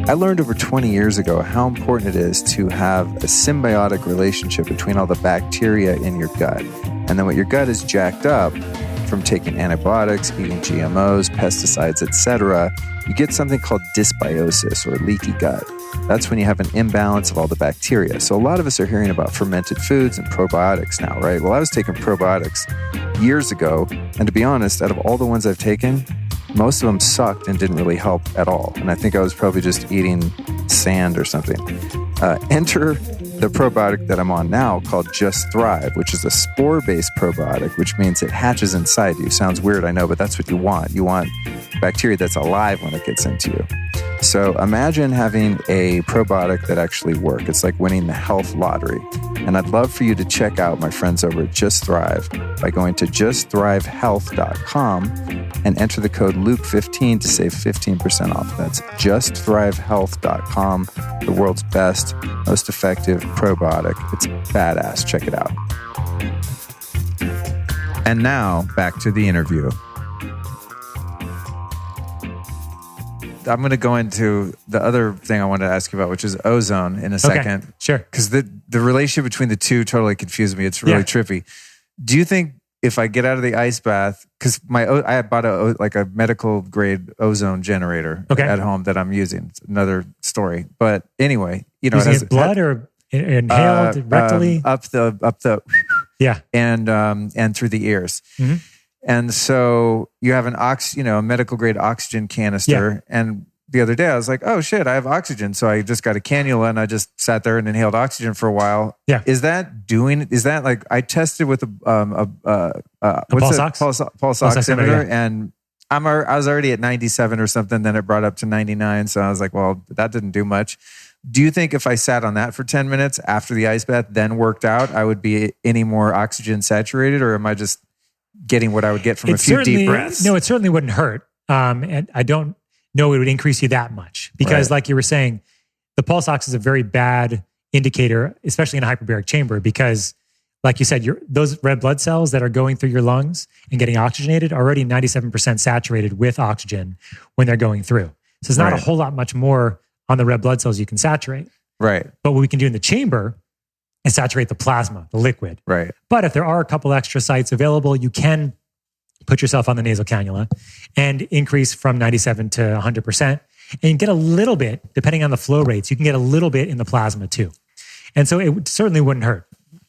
I learned over 20 years ago how important it is to have a symbiotic relationship between all the bacteria in your gut. And then when your gut is jacked up from taking antibiotics, eating GMOs, pesticides, etc., you get something called dysbiosis or leaky gut. That's when you have an imbalance of all the bacteria. So a lot of us are hearing about fermented foods and probiotics now, right? Well, I was taking probiotics years ago, and to be honest, out of all the ones I've taken, most of them sucked and didn't really help at all. And I think I was probably just eating sand or something. Enter the probiotic that I'm on now called Just Thrive, which is a spore-based probiotic, which means it hatches inside you. Sounds weird, I know, but that's what you want. You want bacteria that's alive when it gets into you. So imagine having a probiotic that actually works. It's like winning the health lottery. And I'd love for you to check out my friends over at Just Thrive by going to justthrivehealth.com and enter the code Luke15 to save 15% off. That's justthrivehealth.com, the world's best, most effective probiotic. It's badass. Check it out. And now back to the interview. I'm going to go into the other thing I wanted to ask you about, which is ozone in a second. Okay, sure. Because the relationship between the two totally confused me. It's really trippy. Do you think if I get out of the ice bath, because I had bought a medical grade ozone generator at home that I'm using. It's another story. But anyway, using it has blood or inhaled rectally? Up the and through the ears. Mm-hmm. And so you have a medical grade oxygen canister. Yeah. And the other day I was like, oh shit, I have oxygen. So I just got a cannula and I just sat there and inhaled oxygen for a while. Yeah. Is that like, I tested with a pulse oximeter, and I was already at 97 or something. Then it brought up to 99. So I was like, well, that didn't do much. Do you think if I sat on that for 10 minutes after the ice bath, then worked out, I would be any more oxygen saturated, or am I just getting what I would get from a few deep breaths? No, it certainly wouldn't hurt. And I don't know it would increase you that much because like you were saying, the pulse ox is a very bad indicator, especially in a hyperbaric chamber, because like you said, those red blood cells that are going through your lungs and getting oxygenated are already 97% saturated with oxygen when they're going through. So there's not a whole lot much more on the red blood cells you can saturate. Right. But what we can do in the chamber and saturate the plasma, the liquid. Right. But if there are a couple extra sites available, you can put yourself on the nasal cannula and increase from 97 to 100%. And you get a little bit, depending on the flow rates, you can get a little bit in the plasma too. And so it certainly wouldn't hurt.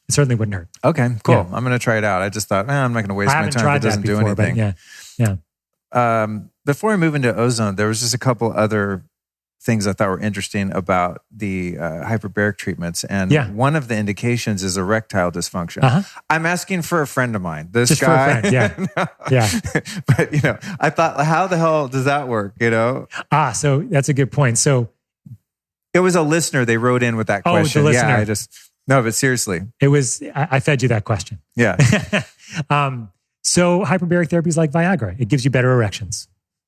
It certainly wouldn't hurt. Okay, cool. Yeah. I'm going to try it out. I just thought, I'm not going to waste my time if it doesn't do anything. Yeah. Before we move into ozone, there was just a couple other things I thought were interesting about the hyperbaric treatments. And one of the indications is erectile dysfunction. Uh-huh. I'm asking for a friend of mine. This just guy. For a friend. Yeah. But, I thought, how the hell does that work, So that's a good point. So it was a listener. They wrote in with that question. The listener. Yeah, no, but seriously. It was, I fed you that question. Yeah. So hyperbaric therapy is like Viagra. It gives you better erections.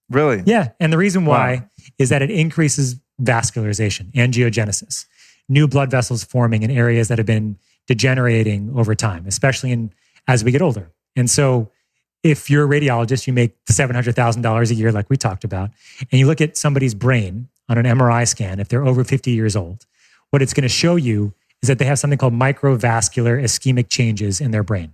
Really? Yeah. And the reason why is that it increases vascularization, angiogenesis, new blood vessels forming in areas that have been degenerating over time, especially as we get older. And so if you're a radiologist, you make $700,000 a year, like we talked about, and you look at somebody's brain on an MRI scan, if they're over 50 years old, what it's going to show you is that they have something called microvascular ischemic changes in their brain.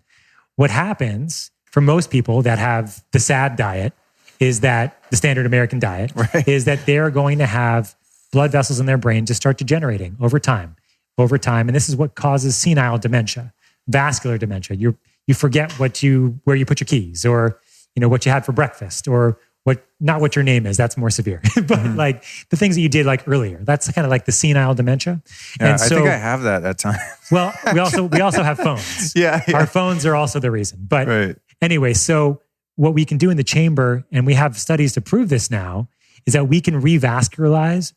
What happens for most people that have the SAD diet is that the standard American diet is that they're going to have blood vessels in their brain just start degenerating over time. And this is what causes senile dementia, vascular dementia. You forget where you put your keys, or what you had for breakfast, or not what your name is. That's more severe. But like the things that you did like earlier, that's kind of like the senile dementia. Yeah, and so, I think I have that at times. Well, we also have phones. Yeah. Our phones are also the reason. But anyway, so what we can do in the chamber, and we have studies to prove this now, is that we can revascularize. Is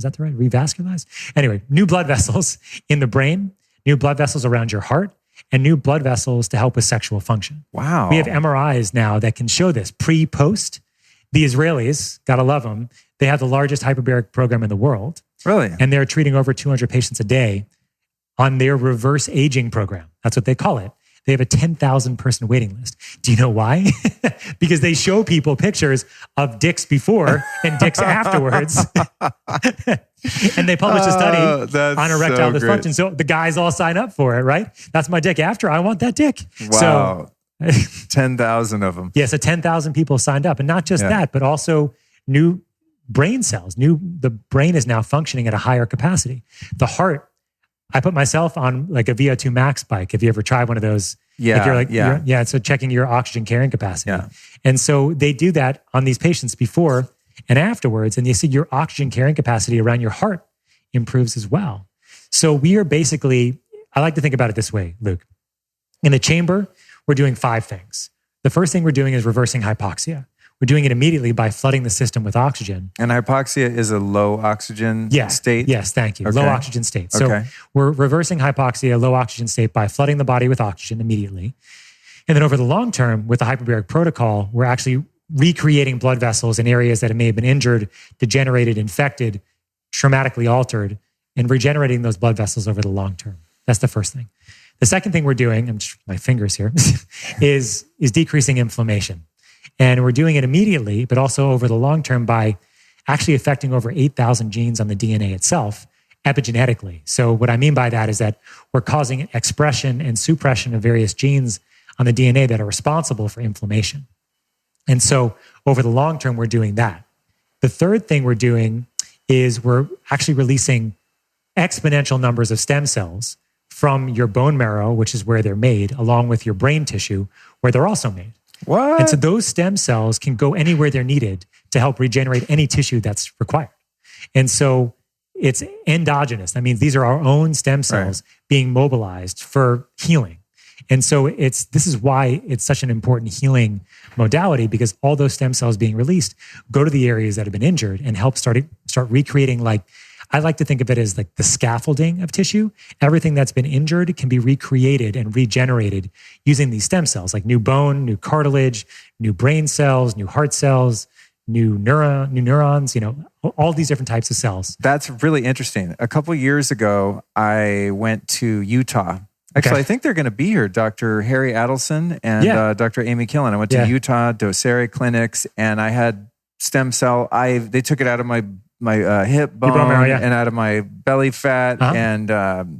that the right? Revascularize? Anyway, new blood vessels in the brain, new blood vessels around your heart, and new blood vessels to help with sexual function. Wow. We have MRIs now that can show this pre-post. The Israelis, gotta love them, they have the largest hyperbaric program in the world. Really? And they're treating over 200 patients a day on their reverse aging program. That's what they call it. They have a 10,000 person waiting list. Do you know why? Because they show people pictures of dicks before and dicks afterwards. And they publish a study on erectile dysfunction. So the guys all sign up for it, right? That's my dick after. I want that dick. Wow. So, 10,000 of them. Yeah, so 10,000 people signed up. And not just that, but also new brain cells. The brain is now functioning at a higher capacity. The heart, I put myself on like a VO2 max bike. Have you ever tried one of those? So checking your oxygen carrying capacity. Yeah. And so they do that on these patients before and afterwards. And you see your oxygen carrying capacity around your heart improves as well. So we are basically, I like to think about it this way, Luke. In the chamber, we're doing 5 things. The first thing we're doing is reversing hypoxia. We're doing it immediately by flooding the system with oxygen. And hypoxia is a low oxygen state? Yes, thank you. Okay. Low oxygen state. So we're reversing hypoxia, low oxygen state by flooding the body with oxygen immediately. And then over the long term, with the hyperbaric protocol, we're actually recreating blood vessels in areas that may have been injured, degenerated, infected, traumatically altered, and regenerating those blood vessels over the long term. That's the first thing. The second thing we're doing, I'm just my fingers here, is decreasing inflammation. And we're doing it immediately, but also over the long term by actually affecting over 8,000 genes on the DNA itself epigenetically. So what I mean by that is that we're causing expression and suppression of various genes on the DNA that are responsible for inflammation. And so over the long term, we're doing that. The third thing we're doing is we're actually releasing exponential numbers of stem cells from your bone marrow, which is where they're made, along with your brain tissue, where they're also made. What? And so those stem cells can go anywhere they're needed to help regenerate any tissue that's required. And so it's endogenous. That means these are our own stem cells being mobilized for healing. And so this is why it's such an important healing modality, because all those stem cells being released go to the areas that have been injured and help start recreating, like, I like to think of it as like the scaffolding of tissue. Everything that's been injured can be recreated and regenerated using these stem cells, like new bone, new cartilage, new brain cells, new heart cells, new neurons, all these different types of cells. That's really interesting. A couple years ago, I went to Utah. Actually, I think they're going to be here, Dr. Harry Adelson and Dr. Amy Killen. I went to Utah, Docere Clinics, and I had stem cell. They took it out of my hip bone and out of my belly fat, and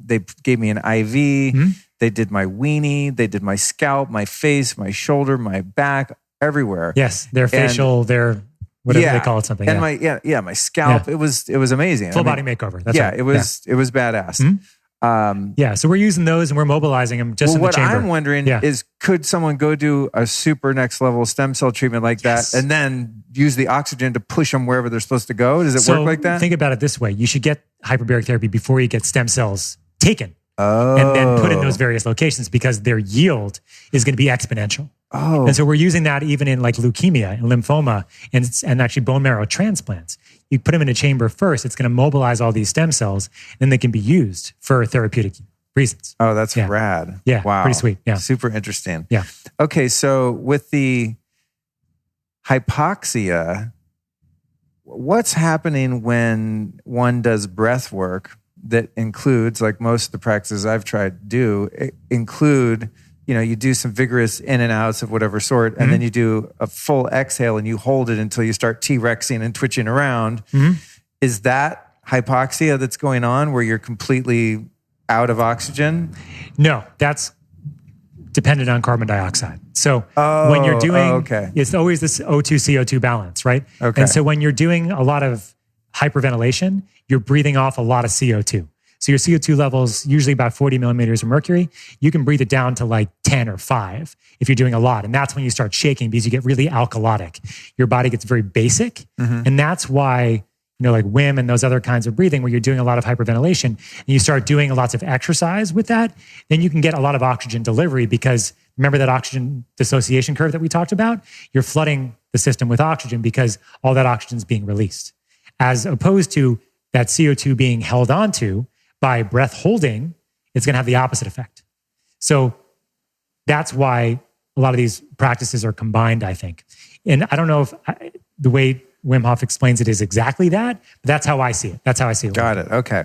they gave me an IV. Mm-hmm. They did my weenie, they did my scalp, my face, my shoulder, my back, everywhere. Yes, their facial, their whatever they call it, something. And my scalp. Yeah. It was amazing. Full body makeover. That's right. It was badass. Mm-hmm. So we're using those and we're mobilizing them just in the chamber. What I'm wondering is, could someone go do a super next level stem cell treatment like that and then use the oxygen to push them wherever they're supposed to go? Does it work like that? Think about it this way. You should get hyperbaric therapy before you get stem cells taken and then put in those various locations, because their yield is going to be exponential. Oh. And so we're using that even in like leukemia and lymphoma and actually bone marrow transplants. You put them in a chamber first, it's going to mobilize all these stem cells, and then they can be used for therapeutic reasons. Oh, that's rad. Yeah, wow. Pretty sweet. Yeah. Super interesting. Yeah. Okay, so with the hypoxia, what's happening when one does breath work that includes, like most of the practices I've tried to do, include, you do some vigorous in and outs of whatever sort, and then you do a full exhale and you hold it until you start T-Rexing and twitching around. Mm-hmm. Is that hypoxia that's going on where you're completely out of oxygen? No, that's dependent on carbon dioxide. So when you're doing, it's always this O2, CO2 balance, right? Okay. And so when you're doing a lot of hyperventilation, you're breathing off a lot of CO2. So your CO2 levels, usually about 40 millimeters of mercury, you can breathe it down to like 10 or 5 if you're doing a lot. And that's when you start shaking, because you get really alkalotic. Your body gets very basic. Mm-hmm. And that's why, like WIM and those other kinds of breathing where you're doing a lot of hyperventilation and you start doing lots of exercise with that, then you can get a lot of oxygen delivery, because remember that oxygen dissociation curve that we talked about? You're flooding the system with oxygen because all that oxygen is being released, as opposed to that CO2 being held onto. By breath holding, it's going to have the opposite effect. So that's why a lot of these practices are combined, I think. And I don't know if the way Wim Hof explains it is exactly that, but that's how I see it. Got it. Okay.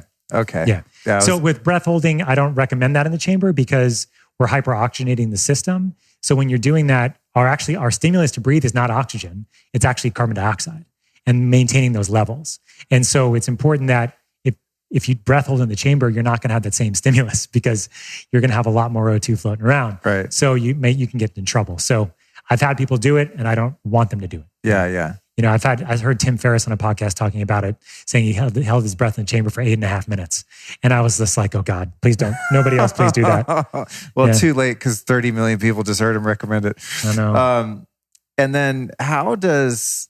Yeah. So with breath holding, I don't recommend that in the chamber, because we're hyperoxygenating the system. So when you're doing that, our stimulus to breathe is not oxygen. It's actually carbon dioxide, and maintaining those levels. And so it's important that if you breath hold in the chamber, you're not going to have that same stimulus, because you're going to have a lot more O2 floating around. Right. So you can get in trouble. So I've had people do it, and I don't want them to do it. Yeah. I heard Tim Ferriss on a podcast talking about it, saying he held his breath in the chamber for 8.5 minutes. And I was just like, oh God, please don't. Nobody else, please do that. Well, too late, because 30 million people just heard him recommend it. I know. And then how does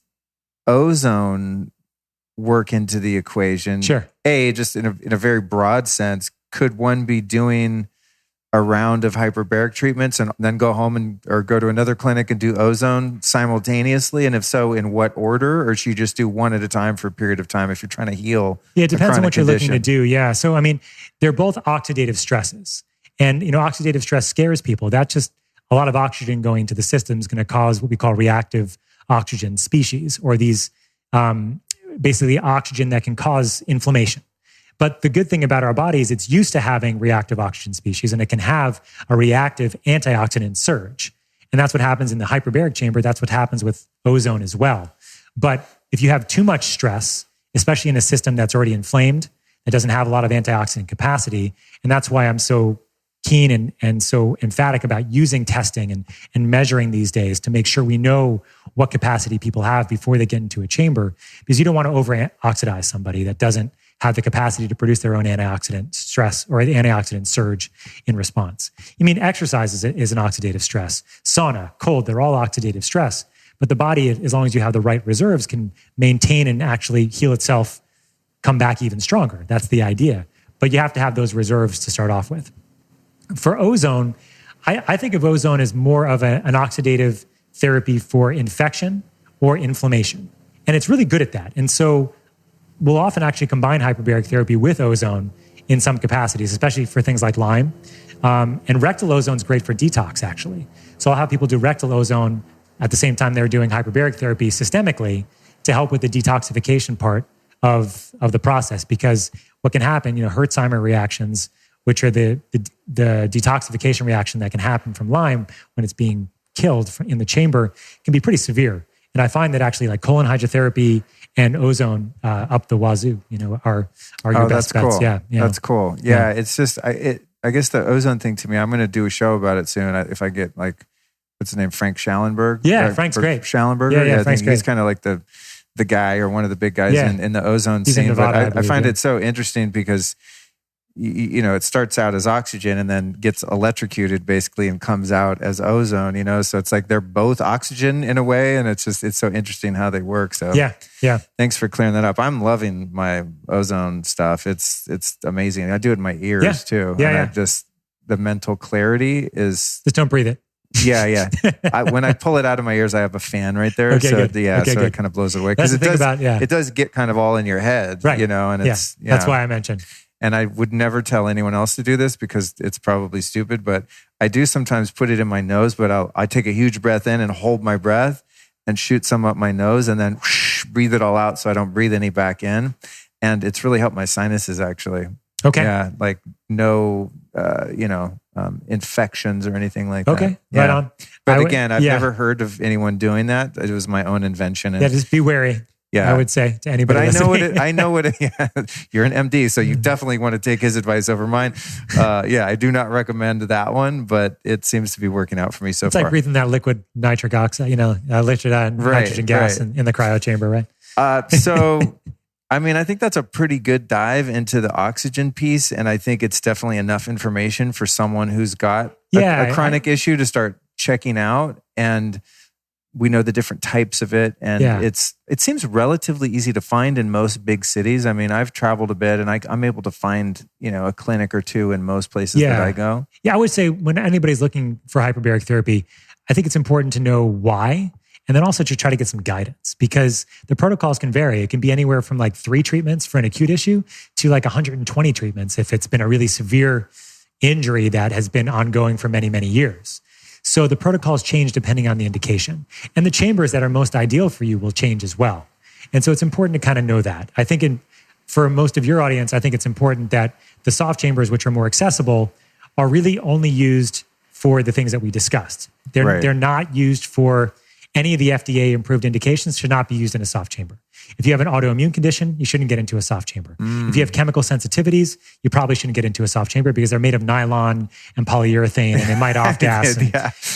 Ozone work into the equation? Sure. Just in a very broad sense, could one be doing a round of hyperbaric treatments and then go home or go to another clinic and do ozone simultaneously? And if so, in what order? Or should you just do one at a time for a period of time if you're trying to heal? Yeah, it depends on what you're condition? looking to do. Yeah. So, I mean, they're both oxidative stresses. And, oxidative stress scares people. That's just a lot of oxygen going to the system is going to cause what we call reactive oxygen species, or these basically oxygen that can cause inflammation. But the good thing about our body is it's used to having reactive oxygen species, and it can have a reactive antioxidant surge. And that's what happens in the hyperbaric chamber. That's what happens with ozone as well. But if you have too much stress, especially in a system that's already inflamed, that doesn't have a lot of antioxidant capacity, and that's why I'm so keen and so emphatic about using testing and measuring these days to make sure we know what capacity people have before they get into a chamber, because you don't want to over-oxidize somebody that doesn't have the capacity to produce their own antioxidant stress or the antioxidant surge in response. Exercise is an oxidative stress. Sauna, cold, they're all oxidative stress. But the body, as long as you have the right reserves, can maintain and actually heal itself, come back even stronger. That's the idea. But you have to have those reserves to start off with. For ozone, I think of ozone as more of an oxidative therapy for infection or inflammation. And it's really good at that. And so we'll often actually combine hyperbaric therapy with ozone in some capacities, especially for things like Lyme. And rectal ozone is great for detox, actually. So I'll have people do rectal ozone at the same time they're doing hyperbaric therapy systemically to help with the detoxification part of the process. Because what can happen, Herxheimer reactions, which are the detoxification reaction that can happen from Lyme when it's being killed in the chamber, can be pretty severe. And I find that actually like colon hydrotherapy and ozone up the wazoo, are your best bets. Cool. Yeah, that's cool. Yeah, it's just I guess the ozone thing to me, I'm going to do a show about it soon. If I get what's his name, Frank Schallenberg. Yeah, Frank's great. Schallenberger. Yeah, I think he's kind of like the guy or one of the big guys in the ozone scene. Nevada, but I find it so interesting because it starts out as oxygen and then gets electrocuted basically and comes out as ozone, so it's like they're both oxygen in a way, and it's so interesting how they work. So yeah. Thanks for clearing that up. I'm loving my ozone stuff. It's amazing. I do it in my ears too. The mental clarity is just don't breathe it. Yeah. When I pull it out of my ears, I have a fan right there. Okay, so good. It kind of blows it away. That's the thing it does get kind of all in your head, right? And it's that's why I mentioned. And I would never tell anyone else to do this because it's probably stupid, but I do sometimes put it in my nose, but I take a huge breath in and hold my breath and shoot some up my nose and then whoosh, breathe it all out so I don't breathe any back in. And it's really helped my sinuses actually. Okay. Yeah, like no, infections or anything like that. Okay, right on. But again, I've never heard of anyone doing that. It was my own invention. And just be wary. Yeah, I would say to anybody. But I know what you're an MD, so you definitely want to take his advice over mine. I do not recommend that one, but it seems to be working out for me so far. It's like breathing that liquid nitric oxide, nitrogen gas in the cryo chamber, right? So, I think that's a pretty good dive into the oxygen piece, and I think it's definitely enough information for someone who's got a chronic issue to start checking out. And we know the different types of it, and it seems relatively easy to find in most big cities. I've traveled a bit, and I'm able to find a clinic or two in most places that I go. Yeah, I would say when anybody's looking for hyperbaric therapy, I think it's important to know why, and then also to try to get some guidance, because the protocols can vary. It can be anywhere from like 3 treatments for an acute issue to like 120 treatments if it's been a really severe injury that has been ongoing for many, many years. So the protocols change depending on the indication. And the chambers that are most ideal for you will change as well. And so it's important to kind of know that. I think for most of your audience, I think it's important that the soft chambers, which are more accessible, are really only used for the things that we discussed. They're not used for any of the FDA approved indications, should not be used in a soft chamber. If you have an autoimmune condition, you shouldn't get into a soft chamber. If you have chemical sensitivities, you probably shouldn't get into a soft chamber because they're made of nylon and polyurethane and they might off-gas.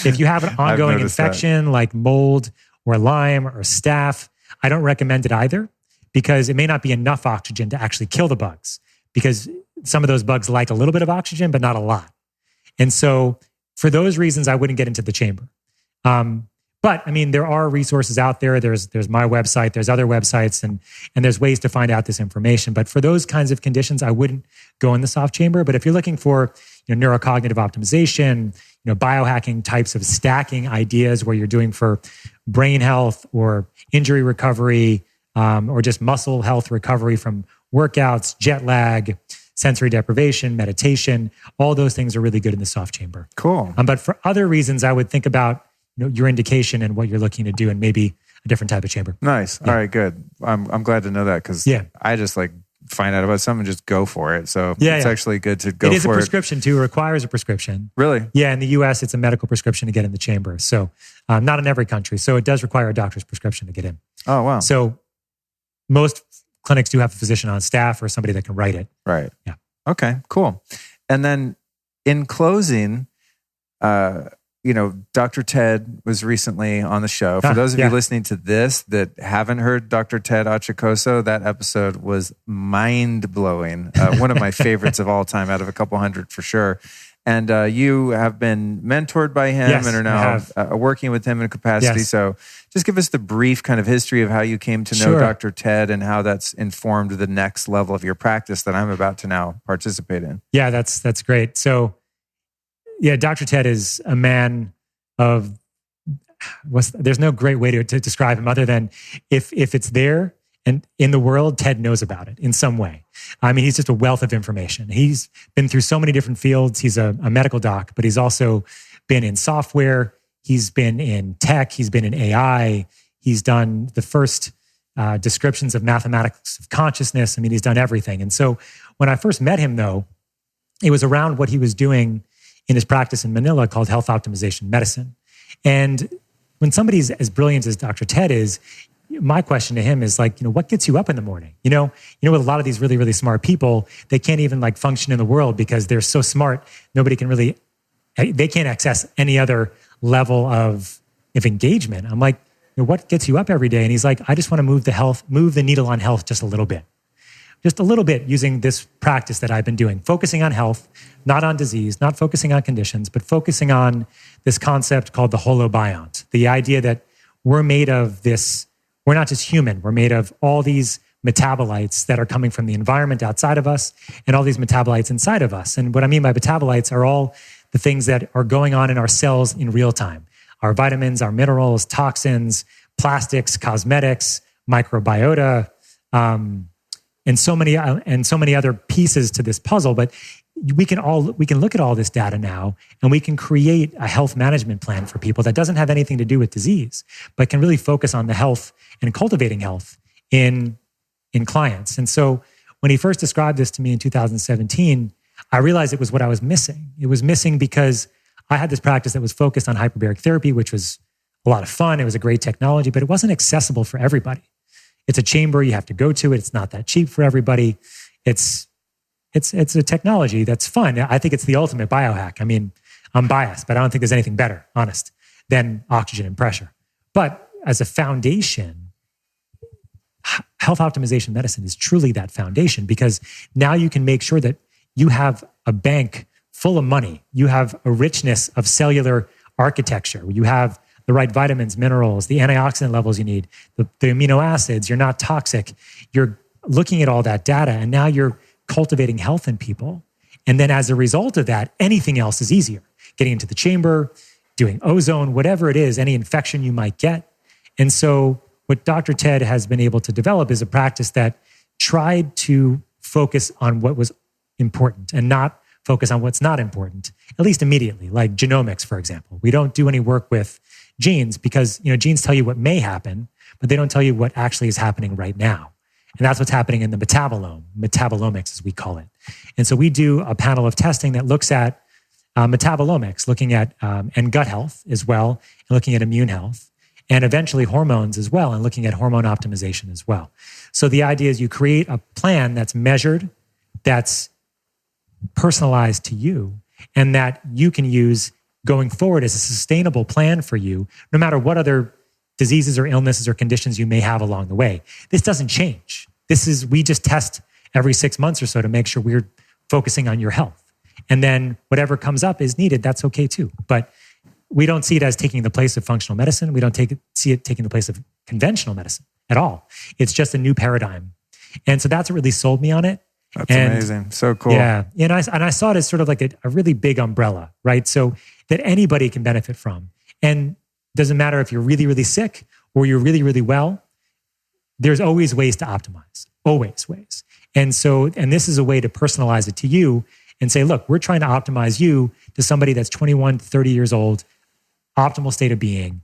If you have an ongoing infection like mold or Lyme or staph, I don't recommend it either because it may not be enough oxygen to actually kill the bugs, because some of those bugs like a little bit of oxygen, but not a lot. And so for those reasons, I wouldn't get into the chamber. But I mean, there are resources out there. There's my website, there's other websites, and there's ways to find out this information. But for those kinds of conditions, I wouldn't go in the soft chamber. But if you're looking for neurocognitive optimization, biohacking types of stacking ideas where you're doing for brain health or injury recovery, or just muscle health recovery from workouts, jet lag, sensory deprivation, meditation, all those things are really good in the soft chamber. Cool. But for other reasons, I would think about your indication and what you're looking to do, and maybe a different type of chamber. Nice. Yeah. All right, good. I'm glad to know that, because I just find out about something and just go for it. So it's actually good to go for it. It is a prescription too. It requires a prescription. Really? Yeah. In the US, it's a medical prescription to get in the chamber. So not in every country. So it does require a doctor's prescription to get in. Oh, wow. So most clinics do have a physician on staff or somebody that can write it. Right. Yeah. Okay, cool. And then in closing, Dr. Ted was recently on the show. For those of you listening to this that haven't heard Dr. Ted Achacoso, that episode was mind-blowing. One of my favorites of all time, out of a couple hundred for sure. And you have been mentored by him and are now working with him in capacity. Yes. So just give us the brief kind of history of how you came to know Dr. Ted and how that's informed the next level of your practice that I'm about to now participate in. Yeah, that's great. So Dr. Ted is a man of, there's no great way to describe him other than if it's there and in the world, Ted knows about it in some way. I mean, he's just a wealth of information. He's been through so many different fields. He's a medical doc, but he's also been in software. He's been in tech. He's been in AI. He's done the first descriptions of mathematics of consciousness. I mean, he's done everything. And so when I first met him, though, it was around what he was doing in his practice in Manila called health optimization medicine. And when somebody's as brilliant as Dr. Ted is, my question to him is what gets you up in the morning? With a lot of these really, really smart people, they can't even function in the world because they're so smart. Nobody can really, they can't access any other level of engagement. I'm like, what gets you up every day? And he's like, I just want to move the needle on health just a little bit. Just a little bit using this practice that I've been doing, focusing on health, not on disease, not focusing on conditions, but focusing on this concept called the holobiont. The idea that we're made of this, we're not just human, we're made of all these metabolites that are coming from the environment outside of us and all these metabolites inside of us. And what I mean by metabolites are all the things that are going on in our cells in real time. Our vitamins, our minerals, toxins, plastics, cosmetics, microbiota, and so many other pieces to this puzzle. But we can look at all this data now, and we can create a health management plan for people that doesn't have anything to do with disease, but can really focus on the health and cultivating health in clients. And so when he first described this to me in 2017, I realized it was what I was missing. It was missing because I had this practice that was focused on hyperbaric therapy, which was a lot of fun. It was a great technology, but it wasn't accessible for everybody. It's a chamber, you have to go to it. It's not that cheap for everybody. It's a technology that's fun. I think it's the ultimate biohack. I mean, I'm biased, but I don't think there's anything better, honest, than oxygen and pressure. But as a foundation, health optimization medicine is truly that foundation, because now you can make sure that you have a bank full of money. You have a richness of cellular architecture. You have the right vitamins, minerals, the antioxidant levels you need, the amino acids. You're not toxic. You're looking at all that data, and now you're cultivating health in people. And then as a result of that, anything else is easier. Getting into the chamber, doing ozone, whatever it is, any infection you might get. And so what Dr. Ted has been able to develop is a practice that tried to focus on what was important and not focus on what's not important, at least immediately, like genomics, for example. We don't do any work with genes because, genes tell you what may happen, but they don't tell you what actually is happening right now. And that's what's happening in the metabolomics, as we call it. And so we do a panel of testing that looks at metabolomics, looking at and gut health as well, and looking at immune health, and eventually hormones as well, and looking at hormone optimization as well. So the idea is you create a plan that's measured, that's personalized to you, and that you can use going forward as a sustainable plan for you, no matter what other diseases or illnesses or conditions you may have along the way. This doesn't change. We just test every 6 months or so to make sure we're focusing on your health. And then whatever comes up is needed, that's okay too. But we don't see it as taking the place of functional medicine. We don't see it taking the place of conventional medicine at all. It's just a new paradigm. And so that's what really sold me on it. That's amazing. So cool. Yeah. And I saw it as sort of like a really big umbrella, right? So that anybody can benefit from. And doesn't matter if you're really, really sick or you're really, really well, there's always ways to optimize, always ways. And this is a way to personalize it to you and say, look, we're trying to optimize you to somebody that's 21 to 30 years old, optimal state of being.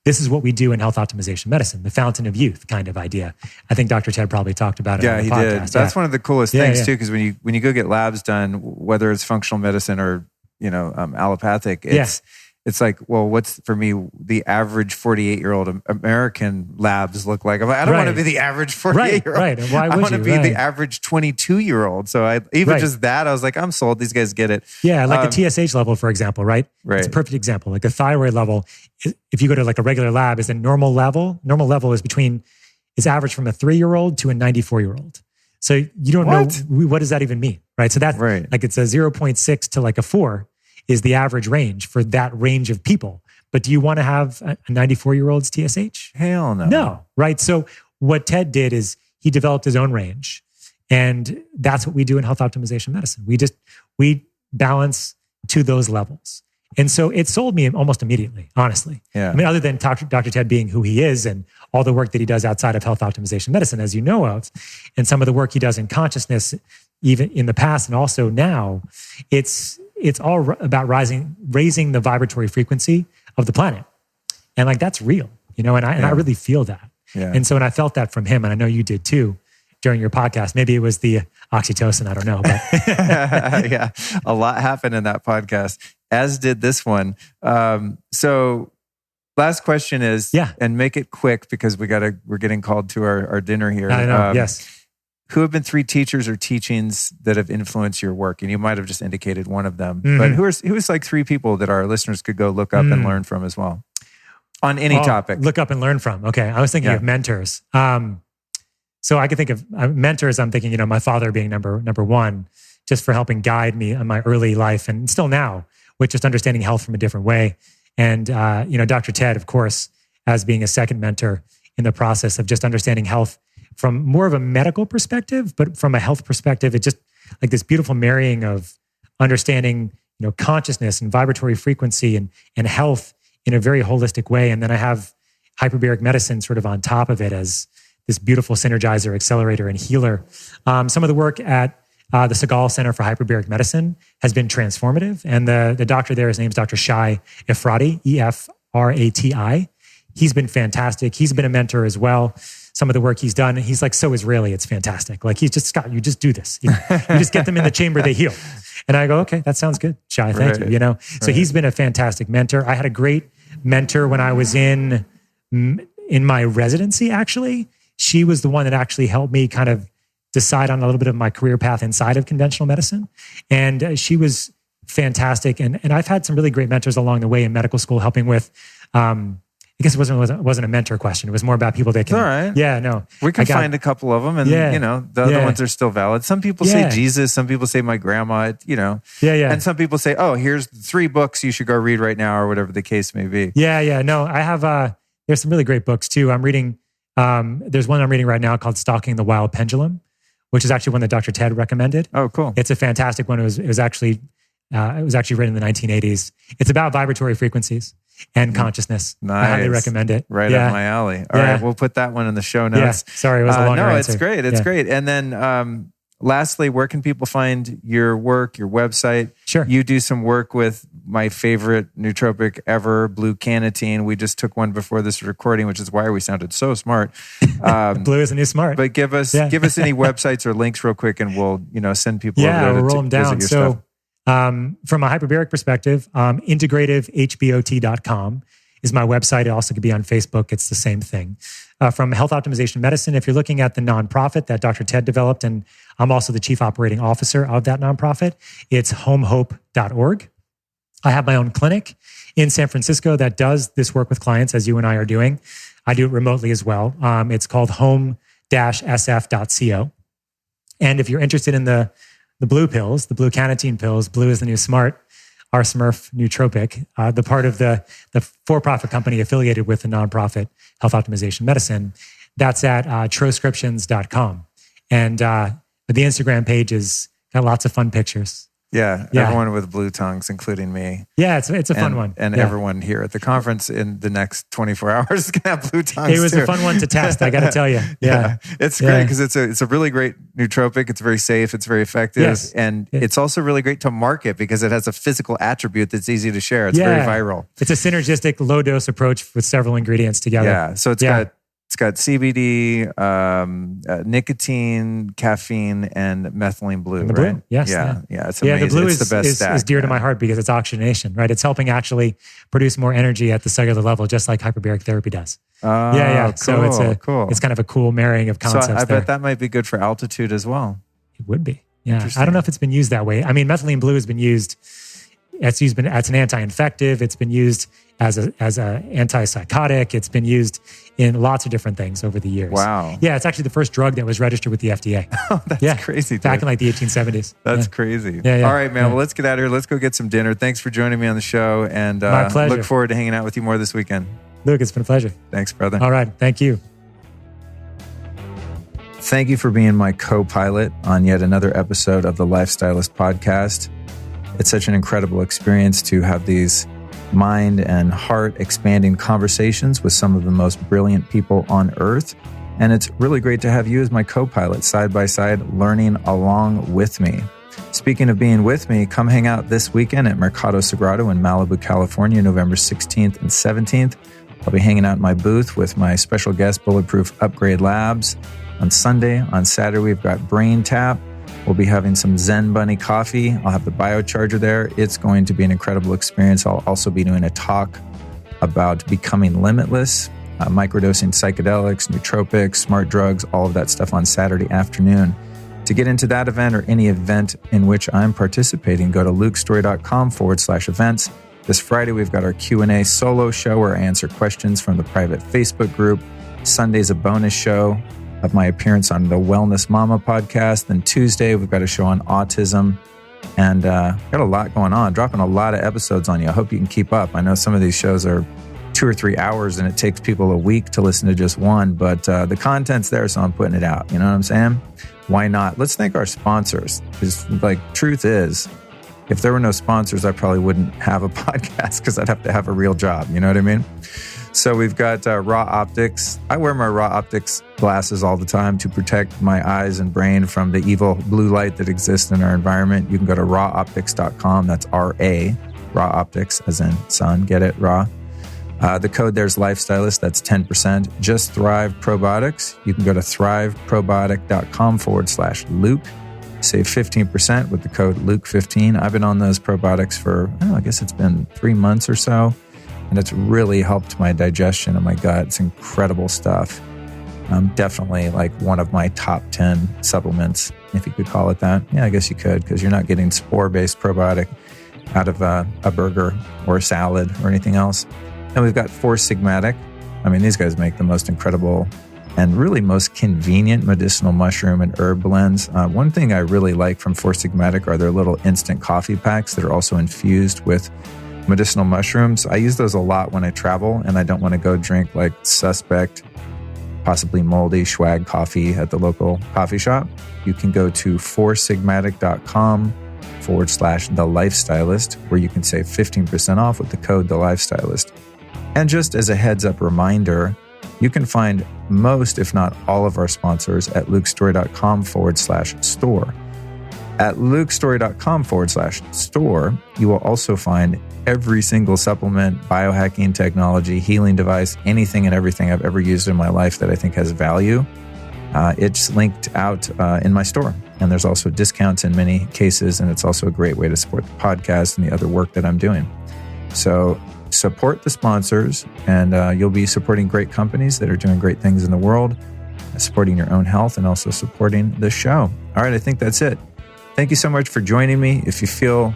This is what we do in health optimization medicine, the fountain of youth kind of idea. I think Dr. Ted probably talked about it on the podcast. Did. That's one of the coolest things too, because when you go get labs done, whether it's functional medicine or allopathic, it's like, well, what's for me the average 48-year-old American labs look like? I don't want to be the average 48-year-old. Right. And why would I want to be the average 22-year-old. So I was like, I'm sold. These guys get it. Yeah, like the TSH level, for example, right? Right. It's a perfect example. Like the thyroid level, if you go to like a regular lab, is a normal level. Normal level is average from a 3-year-old to a 94-year-old. So you don't know, what does that even mean, right? So that's like it's a 0.6 to like a 4 is the average range for that range of people. But do you want to have a 94-year-old's TSH? Hell no. No, right? So what Ted did is he developed his own range. And that's what we do in health optimization medicine. We balance to those levels. And so it sold me almost immediately, honestly. Yeah. I mean, other than Dr. Ted being who he is and all the work that he does outside of health optimization medicine, as you know of, and some of the work he does in consciousness, even in the past and also now, it's all about raising the vibratory frequency of the planet. And like, that's real, and I really feel that. Yeah. And so, and I felt that from him, and I know you did too during your podcast. Maybe it was the oxytocin, I don't know. But yeah, a lot happened in that podcast, as did this one. So last question is, and make it quick because we're getting called to our dinner here. I know, yes. Who have been 3 teachers or teachings that have influenced your work? And you might have just indicated one of them, but who is like 3 people that our listeners could go look up and learn from as well on any topic? Look up and learn from. Okay. I was thinking of mentors. So I could think of mentors. I'm thinking, my father being number one, just for helping guide me in my early life and still now with just understanding health from a different way. And, Dr. Ted, of course, as being a second mentor in the process of just understanding health from more of a medical perspective, but from a health perspective, it's just like this beautiful marrying of understanding, consciousness and vibratory frequency and health in a very holistic way. And then I have hyperbaric medicine sort of on top of it as this beautiful synergizer, accelerator, and healer. Some of the work at the Segal Center for Hyperbaric Medicine has been transformative. And the doctor there, his name's Dr. Sherr, Efrati. He's been fantastic. He's been a mentor as well. Some of the work he's done, he's like so Israeli, it's fantastic. Like he's just, Scott, you just do this. You just get them in the chamber, they heal. And I go, okay, that sounds good, Sherr, thank you. So he's been a fantastic mentor. I had a great mentor when I was in my residency, actually. She was the one that actually helped me kind of decide on a little bit of my career path inside of conventional medicine. And she was fantastic. And I've had some really great mentors along the way in medical school helping with, I guess it wasn't a mentor question. It was more about people that can. All right. Yeah, no. We can find a couple of them, and the other ones are still valid. Some people say Jesus. Some people say my grandma. Yeah. And some people say, "Oh, here's 3 books you should go read right now," or whatever the case may be. Yeah. No, I have. There's some really great books too. I'm reading. There's one I'm reading right now called "Stalking the Wild Pendulum," which is actually one that Dr. Ted recommended. Oh, cool. It's a fantastic one. It was actually written in the 1980s. It's about vibratory frequencies and consciousness. Nice. I highly recommend it. Right up my alley. All right, we'll put that one in the show notes. Yeah. Sorry, it was a long answer. No, it's great. It's great. And then lastly, where can people find your work, your website? Sure. You do some work with my favorite nootropic ever, blue cannatine. We just took one before this recording, which is why we sounded so smart. Blue is the new smart. But give us any websites or links real quick, and we'll send people over there we'll roll them down. Visit your stuff. From a hyperbaric perspective, integrative, HBOT.com is my website. It also could be on Facebook. It's the same thing. From health optimization medicine, if you're looking at the nonprofit that Dr. Ted developed, and I'm also the chief operating officer of that nonprofit, it's homehope.org. I have my own clinic in San Francisco that does this work with clients as you and I are doing. I do it remotely as well. It's called home-sf.co. And if you're interested in the blue pills, the blue cannatine pills, blue is the new smart. our Smurf nootropic, the part of the for-profit company affiliated with the nonprofit Health Optimization Medicine. That's at troscriptions.com. And the Instagram page has got lots of fun pictures. Yeah, everyone with blue tongues, including me. Yeah, it's a fun one. And everyone here at the conference in the next 24 hours is going to have blue tongues. It was a fun one to test, I got to tell you. Yeah. It's great because it's a really great nootropic. It's very safe. It's very effective. Yes. And it's also really great to market because it has a physical attribute that's easy to share. It's very viral. It's a synergistic low-dose approach with several ingredients together. Yeah, so it's got CBD, nicotine, caffeine, and methylene blue, the right? blue, yes. Yeah. It's amazing. The blue it's the best stack, is dear to my heart because it's oxygenation, right? It's helping actually produce more energy at the cellular level, just like hyperbaric therapy does. Cool, So it's kind of a cool marrying of concepts. So I bet that might be good for altitude as well. It would be. Yeah. I don't know if it's been used that way. I mean, methylene blue has been used. It's used as an anti-infective. It's been used as a antipsychotic. It's been used in lots of different things over the years. Wow. Yeah, it's actually the first drug that was registered with the FDA. Oh, that's crazy. Dude. Back in like the 1870s. That's crazy. Yeah. All right, man. Well, let's get out of here. Let's go get some dinner. Thanks for joining me on the show. And my pleasure. Look forward to hanging out with you more this weekend. Luke, it's been a pleasure. Thanks, brother. All right. Thank you. Thank you for being my co-pilot on yet another episode of the Lifestylist Podcast. It's such an incredible experience to have these mind and heart expanding conversations with some of the most brilliant people on earth. And it's really great to have you as my co-pilot side by side, learning along with me. Speaking of being with me, come hang out this weekend at Mercado Sagrado in Malibu, California, November 16th and 17th. I'll be hanging out in my booth with my special guest, Bulletproof Upgrade Labs. On Sunday, on Saturday, we've got Brain Tap. We'll be having some Zen Bunny coffee. I'll have the biocharger there. It's going to be an incredible experience. I'll also be doing a talk about becoming limitless, microdosing psychedelics, nootropics, smart drugs, all of that stuff on Saturday afternoon. To get into that event or any event in which I'm participating, go to lukestory.com/events. This Friday, we've got our Q&A solo show where I answer questions from the private Facebook group. Sunday's a bonus show of my appearance on the Wellness Mama podcast. Then Tuesday, we've got a show on autism and got a lot going on, dropping a lot of episodes on you. I hope you can keep up. I know some of these shows are 2 or 3 hours and it takes people a week to listen to just one, but the content's there, so I'm putting it out. You know what I'm saying? Why not? Let's thank our sponsors. Because truth is, if there were no sponsors, I probably wouldn't have a podcast because I'd have to have a real job. You know what I mean? So we've got Raw Optics. I wear my Raw Optics glasses all the time to protect my eyes and brain from the evil blue light that exists in our environment. You can go to rawoptics.com. That's R-A, Raw Optics, as in sun. Get it? Raw. The code there's Lifestylist. That's 10%. Just Thrive Probiotics. You can go to thriveprobiotic.com/Luke. Save 15% with the code Luke15. I've been on those probiotics for, I guess it's been 3 months or so. And it's really helped my digestion and my gut. It's incredible stuff. Definitely like one of my top 10 supplements, if you could call it that. Yeah, I guess you could, because you're not getting spore-based probiotic out of a burger or a salad or anything else. And we've got Four Sigmatic. I mean, these guys make the most incredible and really most convenient medicinal mushroom and herb blends. One thing I really like from Four Sigmatic are their little instant coffee packs that are also infused with medicinal mushrooms. I use those a lot when I travel and I don't want to go drink like suspect, possibly moldy swag coffee at the local coffee shop. You can go to foursigmatic.com/The Lifestylist, where you can save 15% off with the code The Lifestylist. And just as a heads up reminder, you can find most, if not all of our sponsors at lukestory.com/store. At lukestory.com/store, you will also find every single supplement, biohacking technology, healing device, anything and everything I've ever used in my life that I think has value. It's linked out in my store. And there's also discounts in many cases. And it's also a great way to support the podcast and the other work that I'm doing. So support the sponsors and you'll be supporting great companies that are doing great things in the world, supporting your own health and also supporting the show. All right, I think that's it. Thank you so much for joining me. If you feel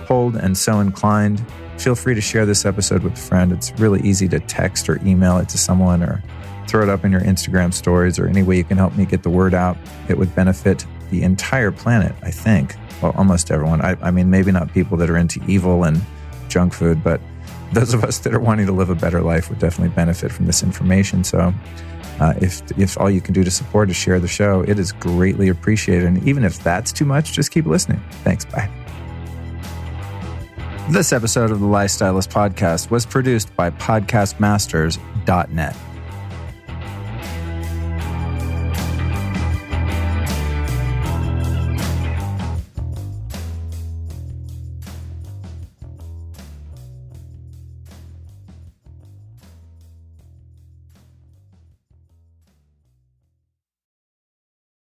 pulled and so inclined, feel free to share this episode with a friend. It's really easy to text or email it to someone or throw it up in your Instagram stories or any way you can help me get the word out. It would benefit the entire planet, I think. well, almost everyone. I mean, maybe not people that are into evil and junk food, but those of us that are wanting to live a better life would definitely benefit from this information. So if all you can do to support is share the show, it is greatly appreciated. And even if that's too much, just keep listening. Thanks. Bye. This episode of the Lifestylist Podcast was produced by podcastmasters.net.